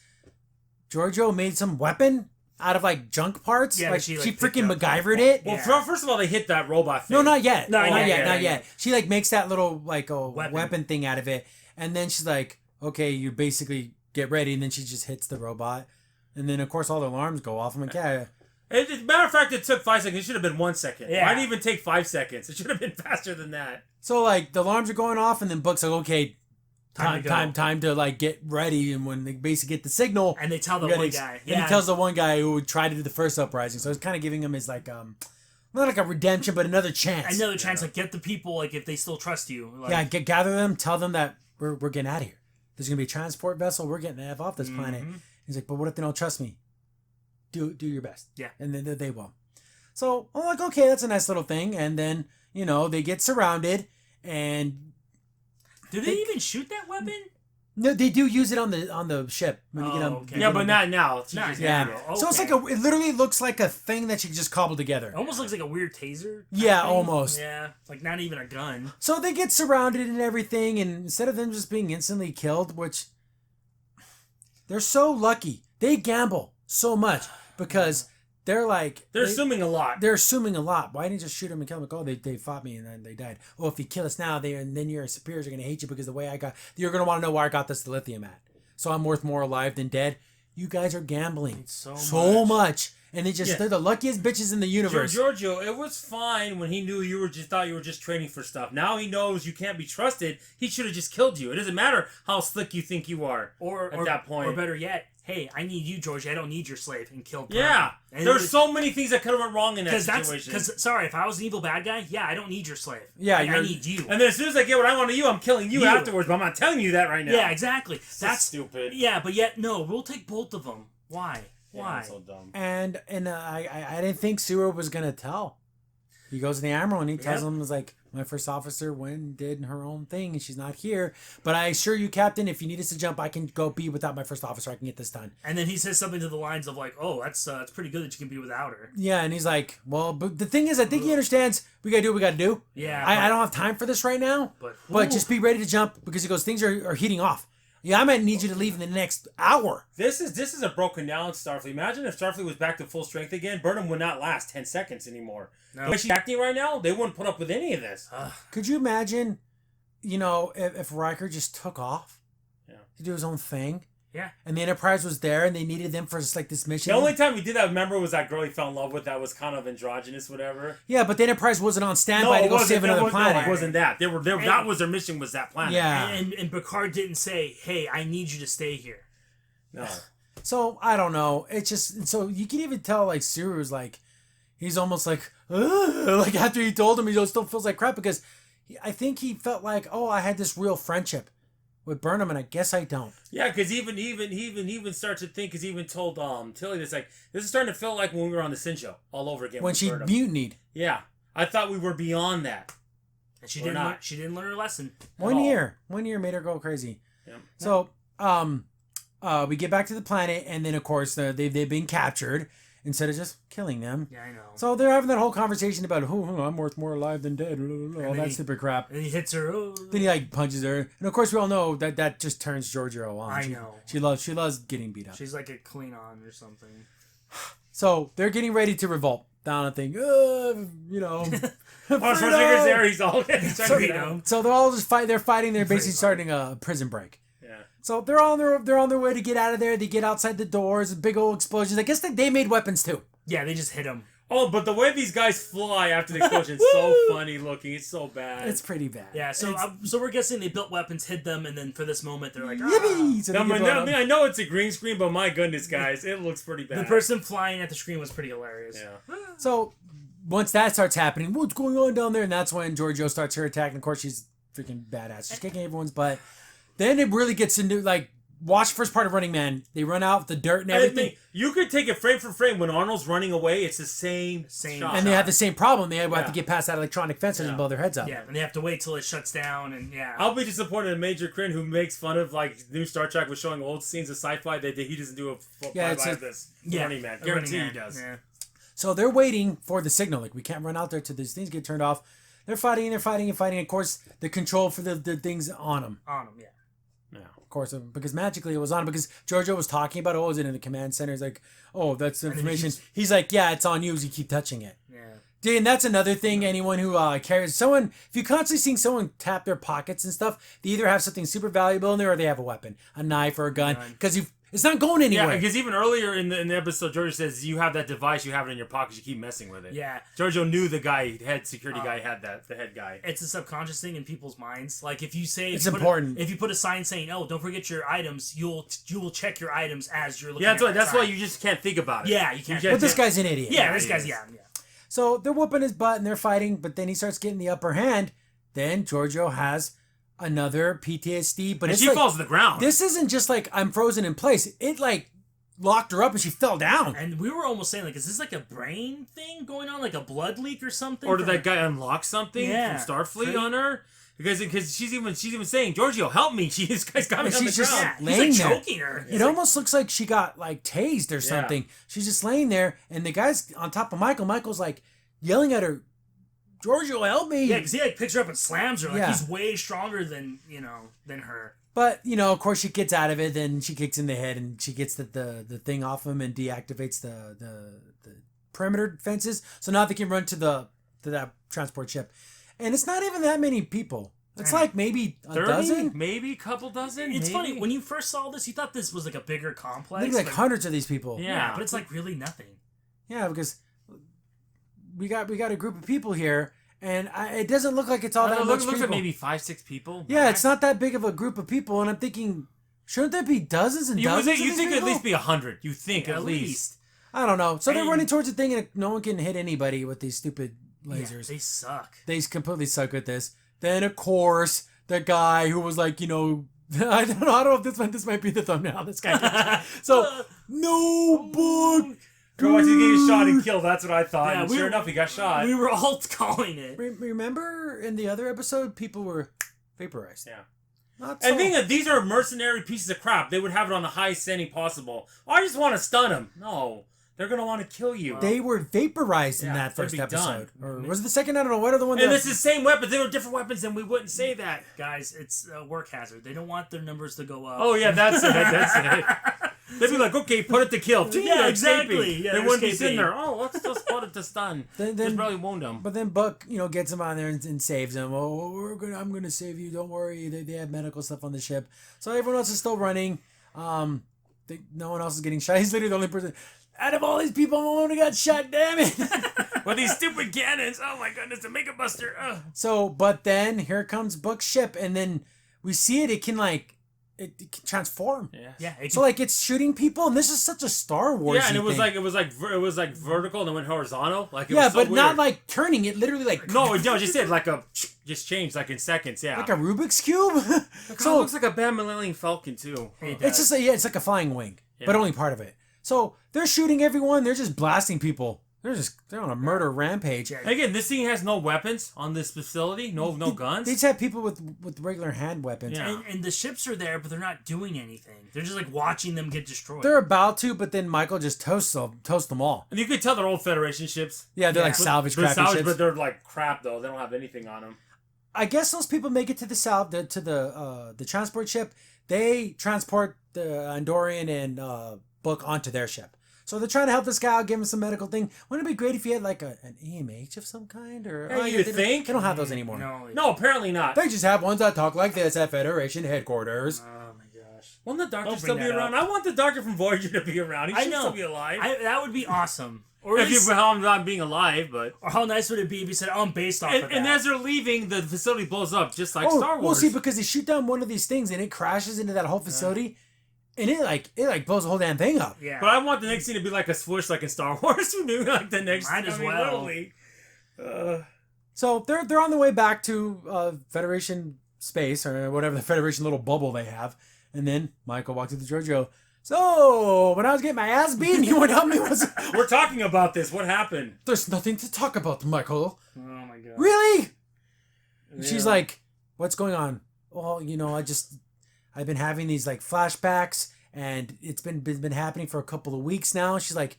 Giorgio made some weapon out of like junk parts. Yeah, like she freaking picked MacGyvered it. Well, Yeah. first of all, they hit that robot thing. No, not yet. No, not yeah. yet. She like makes that little like a Weapon. weapon thing out of it, and then she's like, okay, you basically get ready, and then she just hits the robot, and then of course all the alarms go off. I'm like, yeah. As a matter of fact, it took 5 seconds. It should have been 1 second. Yeah. Why didn't even take 5 seconds? It should have been faster than that. So like the alarms are going off, and then Book's like, okay, Time to like get ready, and when they basically get the signal, And they tell the we gotta one ex- guy. and he tells the one guy who tried to do the first uprising. So it's kind of giving him his like not like a redemption, but another chance. another chance, like get the people, like if they still trust you. Like, Yeah, gather them, tell them that we're getting out of here. There's gonna be a transport vessel. We're getting the F off this planet. He's like, but what if they don't trust me? Do your best. Yeah. And then they will. So I'm like, okay, that's a nice little thing. And then they get surrounded, and Do they even shoot that weapon? no, they do use it on the ship when you get them. Okay. Yeah, but not now. She Not just Yeah. did it. Oh, So it's okay. like it literally looks like a thing that you just cobble together. It almost looks like a weird taser. Yeah, thing. almost. Yeah, like not even a gun. So they get surrounded and everything, and instead of them just being instantly killed, which they're so lucky, they gamble so much because they're like They're assuming a lot. They're assuming a lot. Why didn't you just shoot them and kill them? Like, oh, they fought me and then they died. Oh, if you kill us now, then your superiors are gonna hate you because the way you're gonna want to know where I got this lithium at. So I'm worth more alive than dead. You guys are gambling so much. And they're the luckiest bitches in the universe. Giorgio, it was fine when he knew thought you were just training for stuff. Now he knows you can't be trusted. He should have just killed you. It doesn't matter how slick you think you are at that point. Or better yet, hey, I need you, George. I don't need your slave, and killed. Yeah, there's so many things that could have went wrong in that situation. Because sorry, if I was an evil bad guy, yeah, I don't need your slave. Yeah, I need you. And then as soon as I get what I want of you, I'm killing you afterwards. But I'm not telling you that right now. Yeah, exactly. That's stupid. Yeah, but yet no, we'll take both of them. Why? Yeah, Why? that's so dumb. And I didn't think Sura was gonna tell. He goes to the Admiral and he tells him, "It's like my first officer went and did her own thing and she's not here. But I assure you, Captain, if you need us to jump, I can go be without my first officer. I can get this done." And then he says something to the lines of like, "Oh, that's pretty good that you can be without her." Yeah, and he's like, "Well, but the thing is, I think he understands. We gotta do what we gotta do. Yeah, I don't have time for this right now. But just be ready to jump because he goes, things are heating off. Yeah, I might need you to leave in the next hour." This is a broken down Starfleet. Imagine if Starfleet was back to full strength again. Burnham would not last 10 seconds anymore. No. The way she's acting right now, they wouldn't put up with any of this. Could you imagine, if Riker just took off to do his own thing? Yeah. And the Enterprise was there and they needed them for just like this mission. The only time he did that, remember, was that girl he fell in love with that was kind of androgynous, whatever. Yeah, but the Enterprise wasn't on standby to go save another planet. No, it wasn't that. That was their mission, was that planet. Yeah. And Picard didn't say, "Hey, I need you to stay here." No. So, I don't know. It's just, so you can even tell, like, Suru's like, he's almost like, ugh, like after he told him, he still feels like crap because I think he felt like, oh, I had this real friendship with Burnham, and I guess I don't. Yeah, because he even starts to think, because he even told Tilly this, like, this is starting to feel like when we were on the Sin Show all over again. When she mutinied. Yeah. I thought we were beyond that. And she didn't learn her lesson. One year made her go crazy. Yeah. So, we get back to the planet, and then, of course, they've been captured instead of just killing them. Yeah, I know. So they're having that whole conversation about, I'm worth more alive than dead, all that stupid crap. And he hits her. Oh. Then he like punches her, and of course we all know that just turns Giorgio on. I know. She loves getting beat up. She's like a Klingon or something. So they're getting ready to revolt down and think, Schwarzenegger's there. He's all so they're all just They're fighting. They're basically starting a prison break. Yeah. So they're on their way to get out of there. They get outside the doors. Big old explosions. I guess they made weapons too. Yeah, they just hit him. Oh, but the way these guys fly after the explosion is so funny looking. It's so bad. It's pretty bad. Yeah, so we're guessing they built weapons, hid them, and then for this moment they're like, yippee! So I know it's a green screen, but my goodness, guys, it looks pretty bad. The person flying at the screen was pretty hilarious. Yeah. So once that starts happening, what's going on down there? And that's when Giorgio starts her attack. And of course, she's freaking badass. She's kicking everyone's butt. Then it really gets into, like, watch first part of Running Man. They run out, the dirt and everything. You could take it frame for frame. When Arnold's running away, it's the same shot. And they have the same problem. They have to get past that electronic fence and blow their heads up. Yeah, and they have to wait till it shuts down. And I'll be disappointed in Major Crin, who makes fun of, like, new Star Trek with showing old scenes of sci-fi that he doesn't do a full flyby of this. Running Man. Guarantee he does. Yeah. So they're waiting for the signal. Like, we can't run out there till these things get turned off. They're fighting and they're fighting and fighting. Of course, the control for the things on them. Yeah, of course, because magically it was on. Because Giorgio was talking about, was it in the command center? He's like, that's information. He's like, yeah, it's on you as you keep touching it. Yeah. And that's another thing. Anyone who carries someone, if you constantly seeing someone tap their pockets and stuff, they either have something super valuable in there or they have a weapon, a knife or a gun. Because it's not going anywhere. Yeah, because even earlier in the episode, Giorgio says, you have that device, you have it in your pocket, you keep messing with it. Yeah. Giorgio knew the security guy had that, the head guy. It's a subconscious thing in people's minds. Like, if you say... It's important. If you put a sign saying, don't forget your items, you will check your items as you're looking at it. That's why you just can't think about it. Yeah, you can't. But this guy's an idiot. Yeah, this guy's, So they're whooping his butt and they're fighting, but then he starts getting the upper hand. Then Giorgio has another PTSD, but she falls to the ground. This isn't just like I'm frozen in place. It like locked her up and she fell down. And we were almost saying, like, is this like a brain thing going on, like a blood leak or something? Or did that guy unlock something from Starfleet on her? Because she's even saying, Giorgio, help me. This guy's got me on the ground. Laying he's like there. choking her. It almost looks like she got like tased or something. She's just laying there, and the guy's on top of Michael. Michael's like yelling at her, Giorgio, help me. Yeah, because he like picks her up and slams her. Like he's way stronger than her. But, of course, she gets out of it, then she kicks in the head, and she gets the thing off him and deactivates the perimeter fences. So now they can run to that transport ship. And it's not even that many people. It's like maybe a 30, dozen? Maybe a couple dozen? It's funny, when you first saw this, you thought this was like a bigger complex. I think like hundreds of these people. Yeah, but it's like really nothing. Yeah, because we got a group of people here. And it doesn't look like it's all that much people. It looks like maybe 5-6 people. Yeah, it's not that big of a group of people. And I'm thinking, shouldn't there be dozens and dozens? You think at least be 100. You think at least. I don't know. So they're running towards the thing, and no one can hit anybody with these stupid lasers. Yeah, they suck. They completely suck at this. Then, of course, the guy who was like, I don't know if this might be the thumbnail. This guy. So, no book. Once he gave a shot and killed, that's what I thought. Yeah, and sure enough, he got shot. We were all calling it. Remember in the other episode, people were vaporized. Yeah. Not so. And think that these are mercenary pieces of crap. They would have it on the highest setting possible. I just want to stun them. No. They're going to want to kill you. They were vaporized in that first episode. Or was it the second? I don't know. What are the ones? And it's the same weapons. They were different weapons, and we wouldn't say that. Guys, it's a work hazard. They don't want their numbers to go up. Oh, yeah, that's it. That's it. They'd be like, okay, put it to kill. Yeah, exactly. Yeah, they wouldn't be sitting there. Oh, let's just put it to stun. Then just probably wound them. But then Buck, gets him on there and saves him. I'm gonna save you. Don't worry. They have medical stuff on the ship. So everyone else is still running. No one else is getting shot. He's literally the only person. Out of all these people, I'm the one who got shot. Damn it! With these stupid cannons. Oh my goodness, the Mega Buster. Ugh. So, but then here comes Buck's ship, and then we see it. It can it can transform. Yeah. So it's shooting people, and this is such a Star Wars. Yeah, and it was like vertical, and then went horizontal. Like it was so but weird. not like turning. It literally no, just did just changed like in seconds. Yeah, like a Rubik's cube. So it looks like a Bad Millennium Falcon too. It's just it's like a flying wing, but only part of it. So they're shooting everyone. They're just blasting people. They're on a murder rampage. Again, this thing has no weapons on this facility. No guns. They just have people with regular hand weapons. Yeah. And the ships are there, but they're not doing anything. They're just like watching them get destroyed. They're about to, but then Michael just toasts them all. And you could tell they're old Federation ships. Yeah, they're like salvage crappy ships. But they're like crap though. They don't have anything on them. I guess those people make it to the transport ship. They transport the Andorian and Book onto their ship. So they're trying to help this guy out, give him some medical thing. Wouldn't it be great if he had like an EMH of some kind? Or you think? They don't have those anymore. No, apparently not. They just have ones that talk like this at Federation headquarters. Oh my gosh. Won't the Doctor still be around? I want the Doctor from Voyager to be around. He should still be alive. That would be awesome. Or if you how I'm not being alive, but or how nice would it be if you said, "Oh, I'm based off of that." And as they're leaving, the facility blows up, just like Star Wars. Well, see, because they shoot down one of these things and it crashes into that whole facility. And it blows the whole damn thing up. Yeah. But I want the next scene to be like a swoosh, like in Star Wars. You knew, like the next. Might as well. So they're on the way back to Federation space or whatever the Federation little bubble they have, and then Michael walks into Giorgio. So when I was getting my ass beaten, you would help me. We're talking about this. What happened? There's nothing to talk about, Michael. Oh my god. Really? Yeah. She's like, what's going on? Well, I've been having these like flashbacks, and it's been happening for a couple of weeks now. She's like,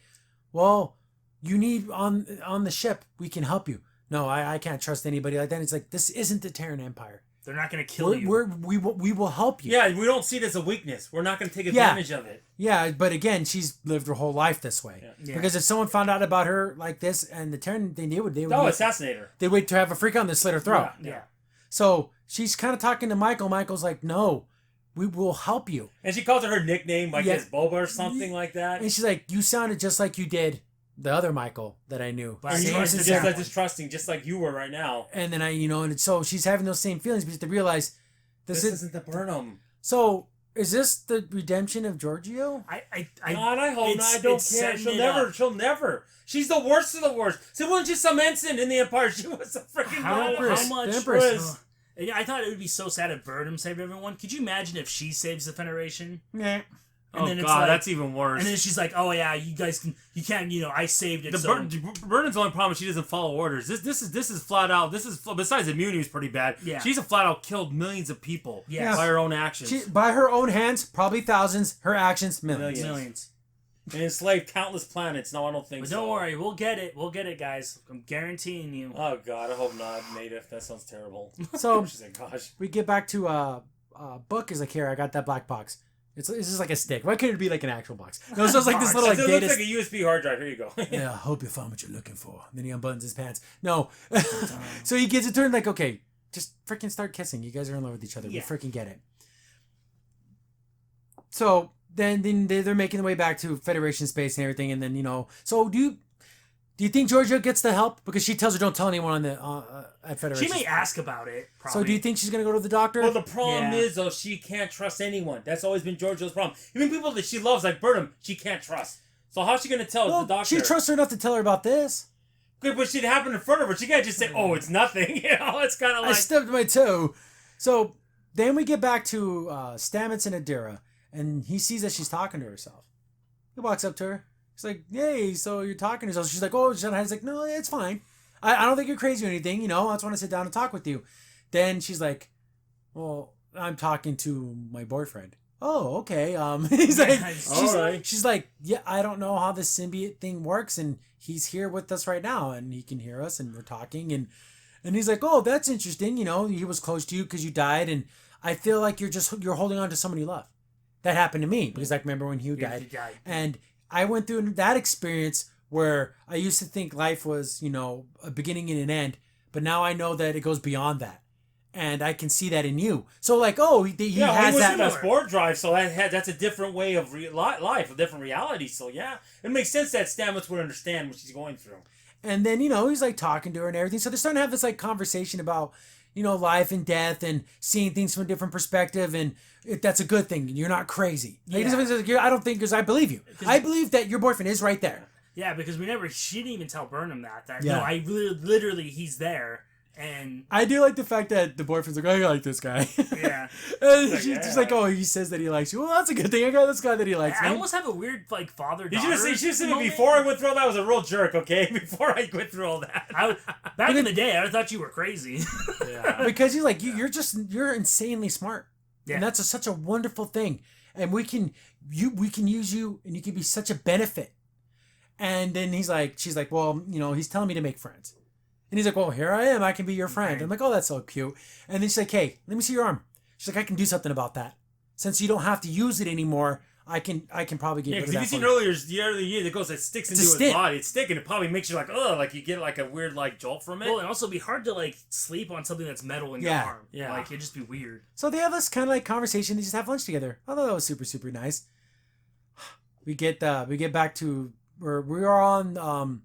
well, you need on the ship. We can help you. No, I can't trust anybody like that. It's like, this isn't the Terran Empire. They're not going to kill you. We will help you. Yeah, we don't see it as a weakness. We're not going to take advantage of it. Yeah, but again, she's lived her whole life this way. Yeah. Because if someone found out about her like this, and the Terran, they would assassinate her. They'd wait to have a freak out and then slit her throat. Yeah. So she's kind of talking to Michael. Michael's like, no, we will help you. And she calls her nickname, like it's Boba or something like that. And she's like, you sounded just like you did the other Michael that I knew. And you just like distrusting, just like you were right now. And then and so she's having those same feelings because they realize this isn't the Burnham. So is this the redemption of Giorgio? I hope not. I don't care. She'll never. She's the worst of the worst. She wasn't just some ensign in the Empire. She was a freaking how much Empress. I thought it would be so sad if Burnham saved everyone. Could you imagine if she saves the Federation? Yeah. And then God, that's even worse. And then she's like, "Oh yeah, you can't, I saved it." Burnham's only problem is she doesn't follow orders. This is flat out. Besides immunity is pretty bad. Yeah. She's a flat out killed millions of people. Yes. By her own actions. By her own hands, probably thousands. Her actions, millions. And enslaved countless planets. No, I don't think but so. Don't worry, we'll get it. We'll get it, guys. I'm guaranteeing you. Oh God, I hope not. Native. That sounds terrible. So she's like, gosh. We get back to Book is like, here, I got that black box. It's just like a stick. Why couldn't it be like an actual box? No, so it's like this little like data. It looks like a USB hard drive. Here you go. Yeah, I hope you found what you're looking for. And then he unbuttons his pants. No. So he gets it turned like, okay, just freaking start kissing. You guys are in love with each other. Yeah. We freaking get it. So then they're making their way back to Federation space and everything. And then, so do you think Giorgio gets the help? Because she tells her don't tell anyone on the at Federation. She may ask about it, probably. So do you think she's going to go to the doctor? Well, the problem is, though, she can't trust anyone. That's always been Giorgio's problem. Even people that she loves, like Burnham, she can't trust. So how's she going to tell the doctor? She trusts her enough to tell her about this. Okay, but she'd happen in front of her. She can't just say, oh, it's nothing. It's kind of like... I stubbed my toe. So then we get back to Stamets and Adira, and he sees that she's talking to herself. He walks up to her. He's like, hey, so you're talking to yourself. She's like, oh, he's like, no, it's fine. I don't think you're crazy or anything, I just want to sit down and talk with you. Then she's like, well, I'm talking to my boyfriend. Oh, okay. He's like, she's like, yeah, I don't know how this symbiote thing works, and he's here with us right now, and he can hear us, and we're talking, and he's like, oh, that's interesting. He was close to you because you died, and I feel like you're holding on to someone you love. That happened to me because I remember when Hugh died, and I went through that experience where I used to think life was, a beginning and an end, but now I know that it goes beyond that. And I can see that in you. So like, he has was that. in a sport drive, so that's a different way of life, a different reality. So yeah, it makes sense that Stamets would understand what she's going through. And then, he's like talking to her and everything. So they're starting to have this like conversation about, life and death and seeing things from a different perspective. And that's a good thing. You're not crazy. Like, I don't think, because I believe you. I believe that your boyfriend is right there. Yeah, because she didn't even tell Burnham that. No, I literally, he's there. And I do like the fact that the boyfriend's like, I like this guy. Yeah. And she's just like, oh, he says that he likes you. Well, that's a good thing. I got this guy that he likes me. I almost have a weird, like, father-daughter. You should have seen me before I went through all that. I was a real jerk, okay? Before I went through all that. Back in the day, I thought you were crazy. Yeah. Because he's like, you're insanely smart. Yeah. And that's such a wonderful thing. And we can use you, and you can be such a benefit. And then she's like, well, he's telling me to make friends. And he's like, well, here I am. I can be your friend. Okay. I'm like, oh, that's so cute. And then she's like, hey, let me see your arm. She's like, I can do something about that. Since you don't have to use it anymore, I can probably get rid of that. Yeah, because you've seen earlier the other year that goes, it sticks into his body. It's sticking. It probably makes you like, ugh, like you get like a weird like jolt from it. Well, and also it'd be hard to like sleep on something that's metal in your arm. Yeah. Like it'd just be weird. So they have this kind of like conversation. They just have lunch together. I thought that was super, super nice. We get back to where we are on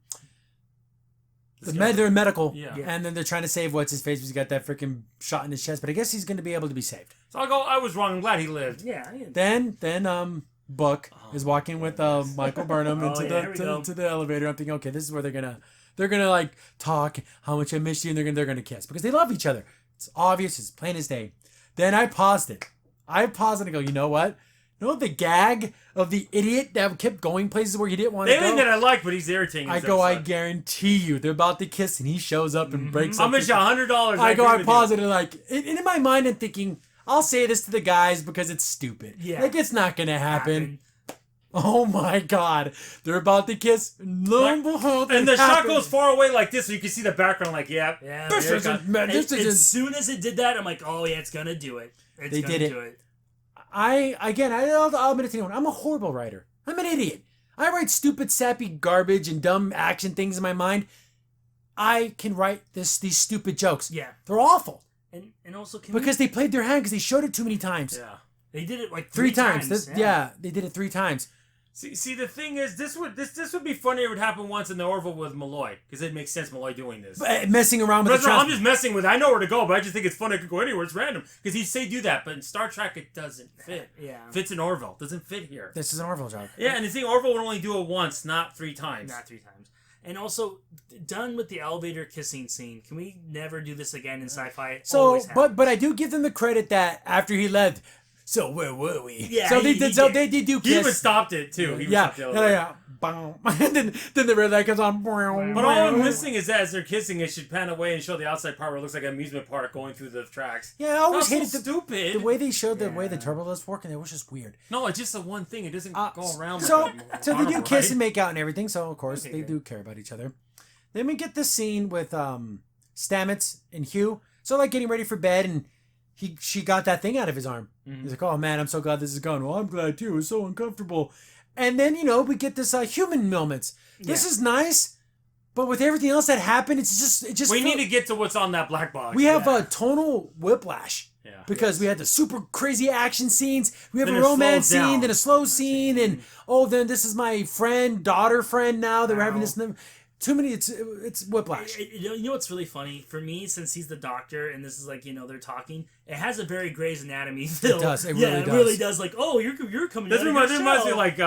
they're in medical, and then they're trying to save what's his face. He's got that freaking shot in his chest, but I guess he's going to be able to be saved. So I was wrong. I'm glad he lived. Yeah. Then Book is walking with Michael Burnham into the elevator. I'm thinking, okay, this is where they're gonna they're gonna like talk how much I miss you, and they're gonna kiss because they love each other. It's obvious, it's plain as day. Then I paused it. I paused it and go, you know what? You know the gag of the idiot that kept going places where he didn't want to go? They think that I like, but he's irritating. I go, I guarantee you, they're about to kiss, and he shows up and breaks up. I'll miss you $100. I pause it and like, and in my mind, I'm thinking, I'll say this to the guys because it's stupid. Yeah. Like, it's not going to happen. Oh my God. They're about to kiss. Lo and behold, and the shot goes far away like this, so you can see the background like, yeah. This as soon as it did that, I'm like, oh yeah, it's going to do it. They did it. I'll admit it to anyone. I'm a horrible writer. I'm an idiot. I write stupid, sappy garbage and dumb action things in my mind. I can write these stupid jokes. Yeah. They're awful. And also, because they played their hand because they showed it too many times. Yeah. They did it like three times. They did it 3 times. See, the thing is, this would be funny. It would happen once in the Orville with Malloy, because it makes sense Malloy doing this. Messing around with I'm just messing with it. I know where to go, but I just think it's funny. I could go anywhere. It's random. Because he'd say do that, but in Star Trek, it doesn't fit. Yeah. Fits in Orville. Doesn't fit here. This is an Orville job. Yeah, and the thing, Orville would only do it once, not 3 times. Not 3 times. And also, done with the elevator kissing scene. Can we never do this again in sci-fi? So, but I do give them the credit that after he left, so where were we? Yeah. So they did do kiss. He even stopped it too. Yeah. Boom. And then the red light comes on. But all I'm missing is that as they're kissing, it should pan away and show the outside part where it looks like an amusement park going through the tracks. Yeah, I always hated stupid. The way they showed the way the turbo was working. It was just weird. No, it's just the one thing. It doesn't go around. So they do kiss and make out and everything. So of course they do care about each other. Then we get this scene with Stamets and Hugh. So like getting ready for bed, and she got that thing out of his arm. Mm-hmm. He's like, "Oh man, I'm so glad this is gone." Well, I'm glad too. It's so uncomfortable. And then we get this human moments. This is nice, but with everything else that happened, it just. We need to get to what's on that black box. We have a tonal whiplash. Yeah. Because we had the super crazy action scenes. We have a romance scene, then a slow scene, and then this is my daughter friend now that we're having this. Too many, it's whiplash. You know what's really funny? For me, since he's the doctor and this is like, they're talking, it has a very Grey's Anatomy feel. It does. It really does. Like, oh, you're coming out of your show. This reminds me of like,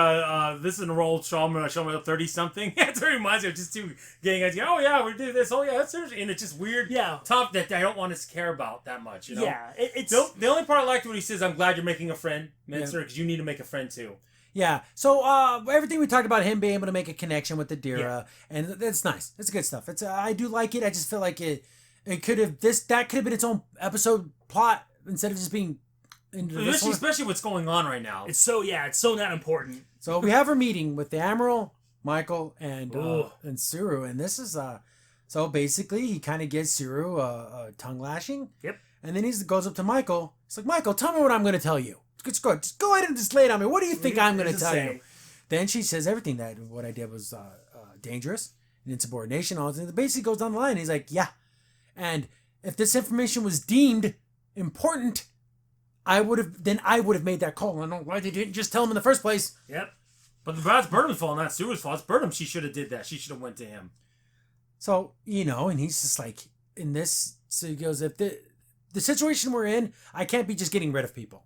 this is an old show me 30-something. It reminds me of just two getting guys, oh yeah, we do this, oh yeah, that's seriously. And it's just weird tough that I don't want to care about that much, Yeah. It's the only part I liked when he says, I'm glad you're making a friend, Minster, because you need to make a friend too. Yeah, so everything we talked about him being able to make a connection with the Dira, and that's nice. It's good stuff. I do like it. I just feel like it could have that could have been its own episode plot instead of just being. Especially what's going on right now. It's so not important. So we have our meeting with the Admiral, Michael, and Suru, and this is so basically he kind of gives Suru a tongue lashing. Yep. And then he goes up to Michael. He's like, Michael, tell me what I'm going to tell you. Just go ahead and just lay it on me. What do you think I'm going to tell you? Then she says everything that what I did was dangerous and insubordination. All this. Basically goes down the line. He's like, yeah. And if this information was deemed important, I would have made that call. I don't know why they didn't just tell him in the first place. Yep. But that's Burnham's fault, not Stewart's fault. It's Burnham. She should have did that. She should have went to him. So, and he's just like, in this, so he goes, if the situation we're in, I can't be just getting rid of people.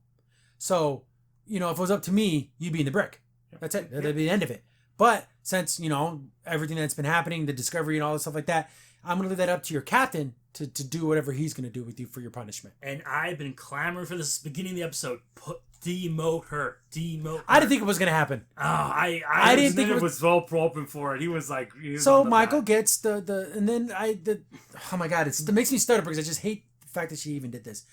So, if it was up to me, you'd be in the brick. That's it. That'd be the end of it. But since, everything that's been happening, the discovery and all this stuff like that, I'm going to leave that up to your captain to do whatever he's going to do with you for your punishment. And I've been clamoring for this beginning of the episode. Demote her. I didn't think it was going to happen. Oh, I didn't think it was so open for it. He was like... So Michael gets and then oh my God, it makes me stutter because I just hate the fact that she even did this.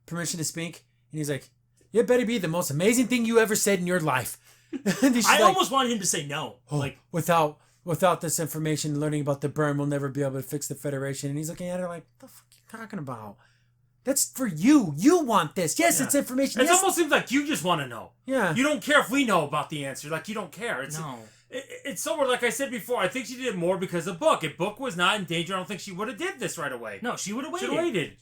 Permission to speak. And he's like, it better be the most amazing thing you ever said in your life. I almost wanted him to say no. Without this information, learning about the burn, we'll never be able to fix the Federation. And he's looking at her like, what the fuck are you talking about? That's for you. You want this. Yes, it's information. It almost seems like you just want to know. Yeah. You don't care if we know about the answer. Like, you don't care. No. It's somewhere, like I said before, I think she did it more because of Book. If Book was not in danger, I don't think she would have did this right away. No, she would have waited. She would have waited.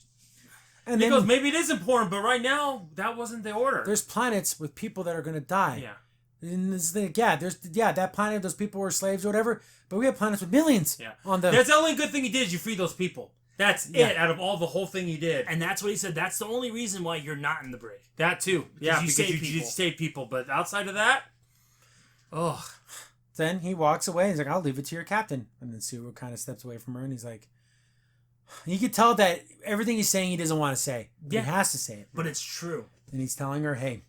And he goes, maybe it is important, but right now, that wasn't the order. There's planets with people that are going to die. Yeah. And this thing, that planet, those people were slaves or whatever, but we have planets with millions on them. That's the only good thing he did is you free those people. That's it out of all the whole thing he did. And that's what he said. That's the only reason why you're not in the brig. That too. Because you save people. But outside of that, Then he walks away. He's like, I'll leave it to your captain. And then Suru kind of steps away from her and he's like, you can tell that everything he's saying he doesn't want to say. He has to say it. But it's true. And he's telling her, hey,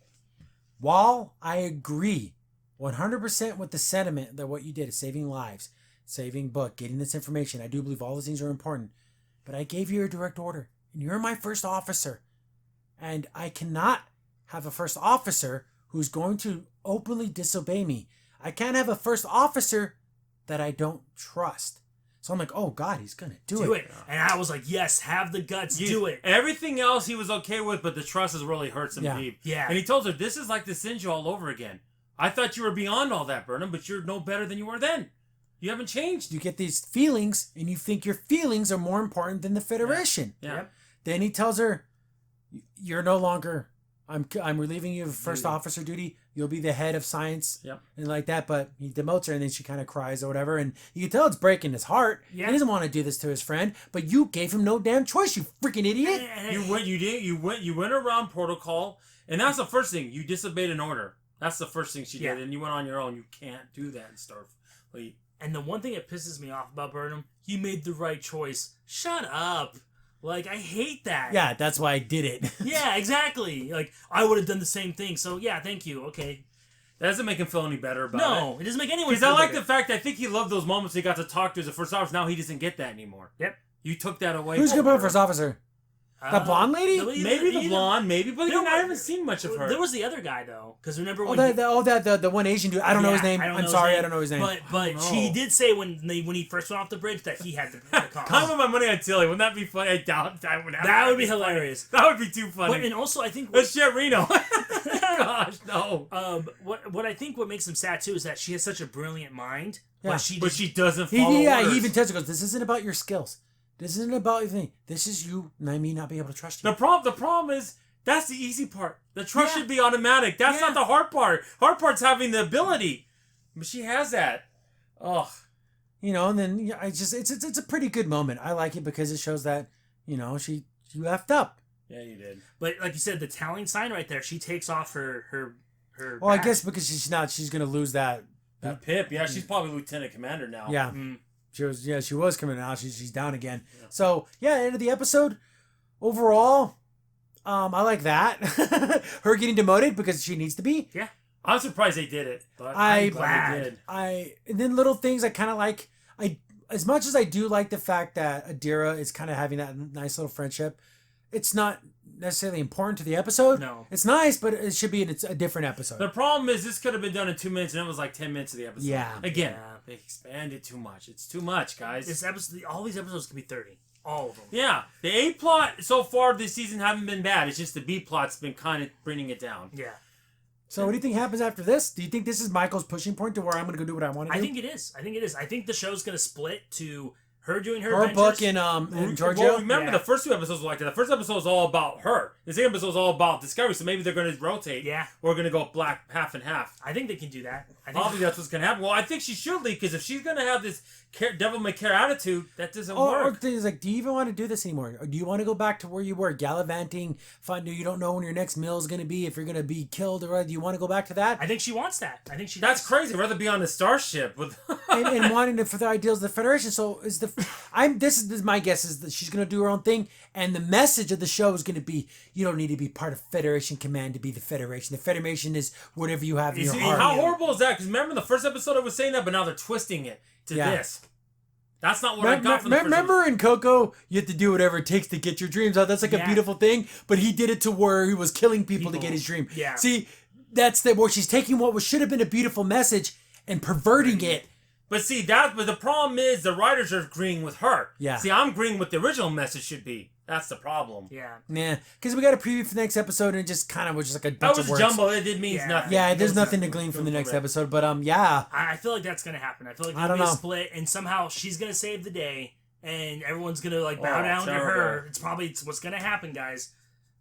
while I agree 100% with the sentiment that what you did is saving lives, saving Book, getting this information, I do believe all those things are important, but I gave you a direct order, and you're my first officer. And I cannot have a first officer who's going to openly disobey me. I can't have a first officer that I don't trust. So I'm like, oh, God, he's going to do it. And I was like, yes, have the guts, do it. Everything else he was okay with, but the trust has really hurts him deep. Yeah. And he told her, this is like the Sinju all over again. I thought you were beyond all that, Burnham, but you're no better than you were then. You haven't changed. You get these feelings, and you think your feelings are more important than the Federation. Yeah. Yep. Then he tells her, you're no longer... I'm relieving you of first officer duty. You'll be the head of science and like that. But he demotes her, and then she kind of cries or whatever. And you can tell it's breaking his heart. Yeah. He doesn't want to do this to his friend, but you gave him no damn choice. You freaking idiot! You went around protocol, and that's the first thing. You disobeyed an order. That's the first thing she did, and you went on your own. You can't do that in Starfleet. And the one thing that pisses me off about Burnham, you made the right choice. Shut up. Like, I hate that. Yeah, that's why I did it. Yeah, exactly. Like, I would have done the same thing. So, yeah, thank you. Okay. That doesn't make him feel any better about it. No, it doesn't make anyone feel better. Because I like better. the fact I think he loved those moments he got to talk to as a first officer. Now he doesn't get that anymore. Yep. You took that away. Who's going to be first officer? The blonde lady? Maybe the blonde, maybe. But again, I haven't seen much of her. There was the other guy, though. Because remember when... the one Asian dude. I don't know his name. I'm sorry, I don't know his name. But he did say when he first went off the bridge that he had the car. Kind of my money on Tilly. Wouldn't that be funny? I doubt that would happen. That would be hilarious. That would be too funny. But, and also, I think... Let's share Reno. Gosh, no. What I think what makes him sad, too, is that she has such a brilliant mind. Yeah. But she doesn't follow orders. He even tells her, this isn't about your skills. This isn't about your thing. This is you and me not being able to trust you. The problem is that's the easy part. The trust should be automatic. That's not the hard part. Hard part's having the ability. But she has that. Ugh. And then it's a pretty good moment. I like it because it shows that, she effed up. Yeah, you did. But like you said, the tallying sign right there, she takes off her Well, I guess because she's gonna lose that pip. Yeah, she's probably lieutenant commander now. Yeah. Mm. She was coming out. She's down again. Yeah. So end of the episode. Overall, I like that. Her getting demoted because she needs to be. Yeah. I'm surprised they did it, but I'm glad they did. And then little things I kind of like. As much as I do like the fact that Adira is kind of having that nice little friendship, it's not necessarily important to the episode. No. It's nice, but it should be a different episode. The problem is this could have been done in 2 minutes, and it was like 10 minutes of the episode. Yeah. Again, they expanded too much. It's too much, guys. All these episodes can be 30. All of them. Yeah. The A plot so far this season haven't been bad. It's just the B plot's been kind of bringing it down. Yeah. So what do you think happens after this? Do you think this is Michael's pushing point to where I'm going to go do what I want to do? I think it is. I think the show's going to split to her doing her adventures. Book and Giorgio. Well, remember the first 2 episodes were like that. The first episode was all about her. The second episode was all about Discovery. So maybe they're going to rotate. Yeah. Or going to go black half and half. I think they can do that. I think that's what's going to happen. Well, I think she should leave because if she's going to have this devil may care attitude, that doesn't work. Or things like, do you even want to do this anymore? Or do you want to go back to where you were, gallivanting, you don't know when your next meal is going to be, if you're going to be killed, or do you want to go back to that? I think she wants that. I think she. That's crazy. I'd rather be on the starship with and wanting for the ideals of the Federation. So this is my guess is that she's going to do her own thing, and the message of the show is going to be, you don't need to be part of Federation Command to be the Federation. The Federation is whatever you have in your heart. How horrible is that? Because remember in the first episode I was saying that, but now they're twisting it to this. That's not what I got from the first Remember in Coco, you have to do whatever it takes to get your dreams out. That's like a beautiful thing, but he did it to where he was killing people to get his dream. Yeah. See, that's where she's taking what should have been a beautiful message and perverting it. But the problem is the writers are agreeing with her. Yeah. See, I'm agreeing with the original message should be. That's the problem. Yeah. Yeah. Because we got a preview for the next episode and it just kind of was just like a bunch of words. That was jumbo. It means nothing. Yeah, there's nothing to glean from the next episode. But yeah. I feel like that's going to happen. I feel like there'll be a split and somehow she's going to save the day and everyone's going to bow down to her. It's what's going to happen, guys.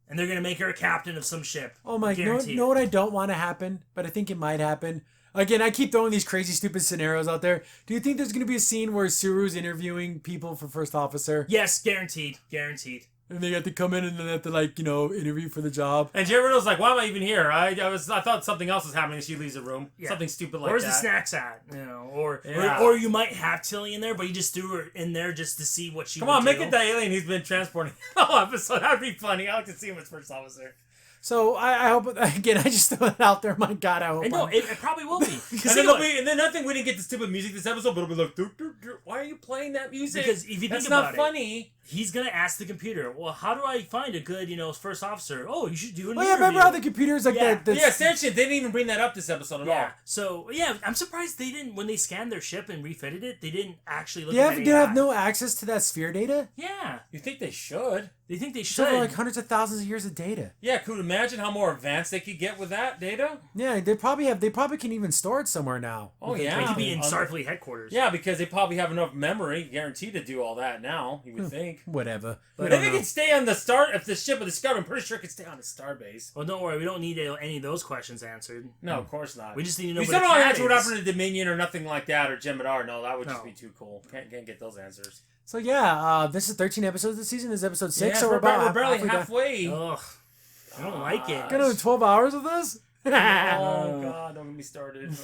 And they're going to make her a captain of some ship. Oh my, know what I don't want to happen, but I think it might happen. Again, I keep throwing these crazy, stupid scenarios out there. Do you think there's going to be a scene where Suru's interviewing people for first officer? Yes, guaranteed. Guaranteed. And they have to come in and then have to, like, you know, interview for the job. And Jerry Riddle's like, why am I even here? I thought something else was happening. She leaves the room. Yeah. Something stupid like Where's that. Where's the snacks at? You know, or you might have Tilly in there, but you just threw her in there just to see what she would do. Come on, make it the alien he's been transporting the whole episode. That'd be funny. I like to see him as first officer. So I hope, again, I just throw it out there. My God, I hope. No, it probably will be. and then I think we didn't get the stupid music this episode, but it'll be like, why are you playing that music? Because if you think That's about not funny. He's gonna ask the computer, well, how do I find a good, first officer? Oh, you should do an interview. Yeah, remember how the computer's like that? Yeah, essentially, they didn't even bring that up this episode at all. So, I'm surprised they didn't, when they scanned their ship and refitted it, they didn't actually look at it. They have no access to that sphere data? Yeah. You think they should? They think they should. So like hundreds of thousands of years of data. Yeah, could you imagine how more advanced they could get with that data? Yeah, they probably can even store it somewhere now. Oh, yeah. It could be in Starfleet headquarters. Yeah, because they probably have enough memory, guaranteed to do all that now, you would think. Whatever. But if it can stay on the if the ship of Discovery, I'm pretty sure it can stay on the starbase. Well, don't worry, we don't need any of those questions answered. No, of course not. We just need to know. We still don't answer what happened to Dominion or nothing like that or Jem'Hadar. No, that would just be too cool. Can't get those answers. So this is 13 episodes this season. This is episode 6. So we're barely halfway. Ugh, I don't like it. Gonna do 12 hours of this? Oh God, don't get me started.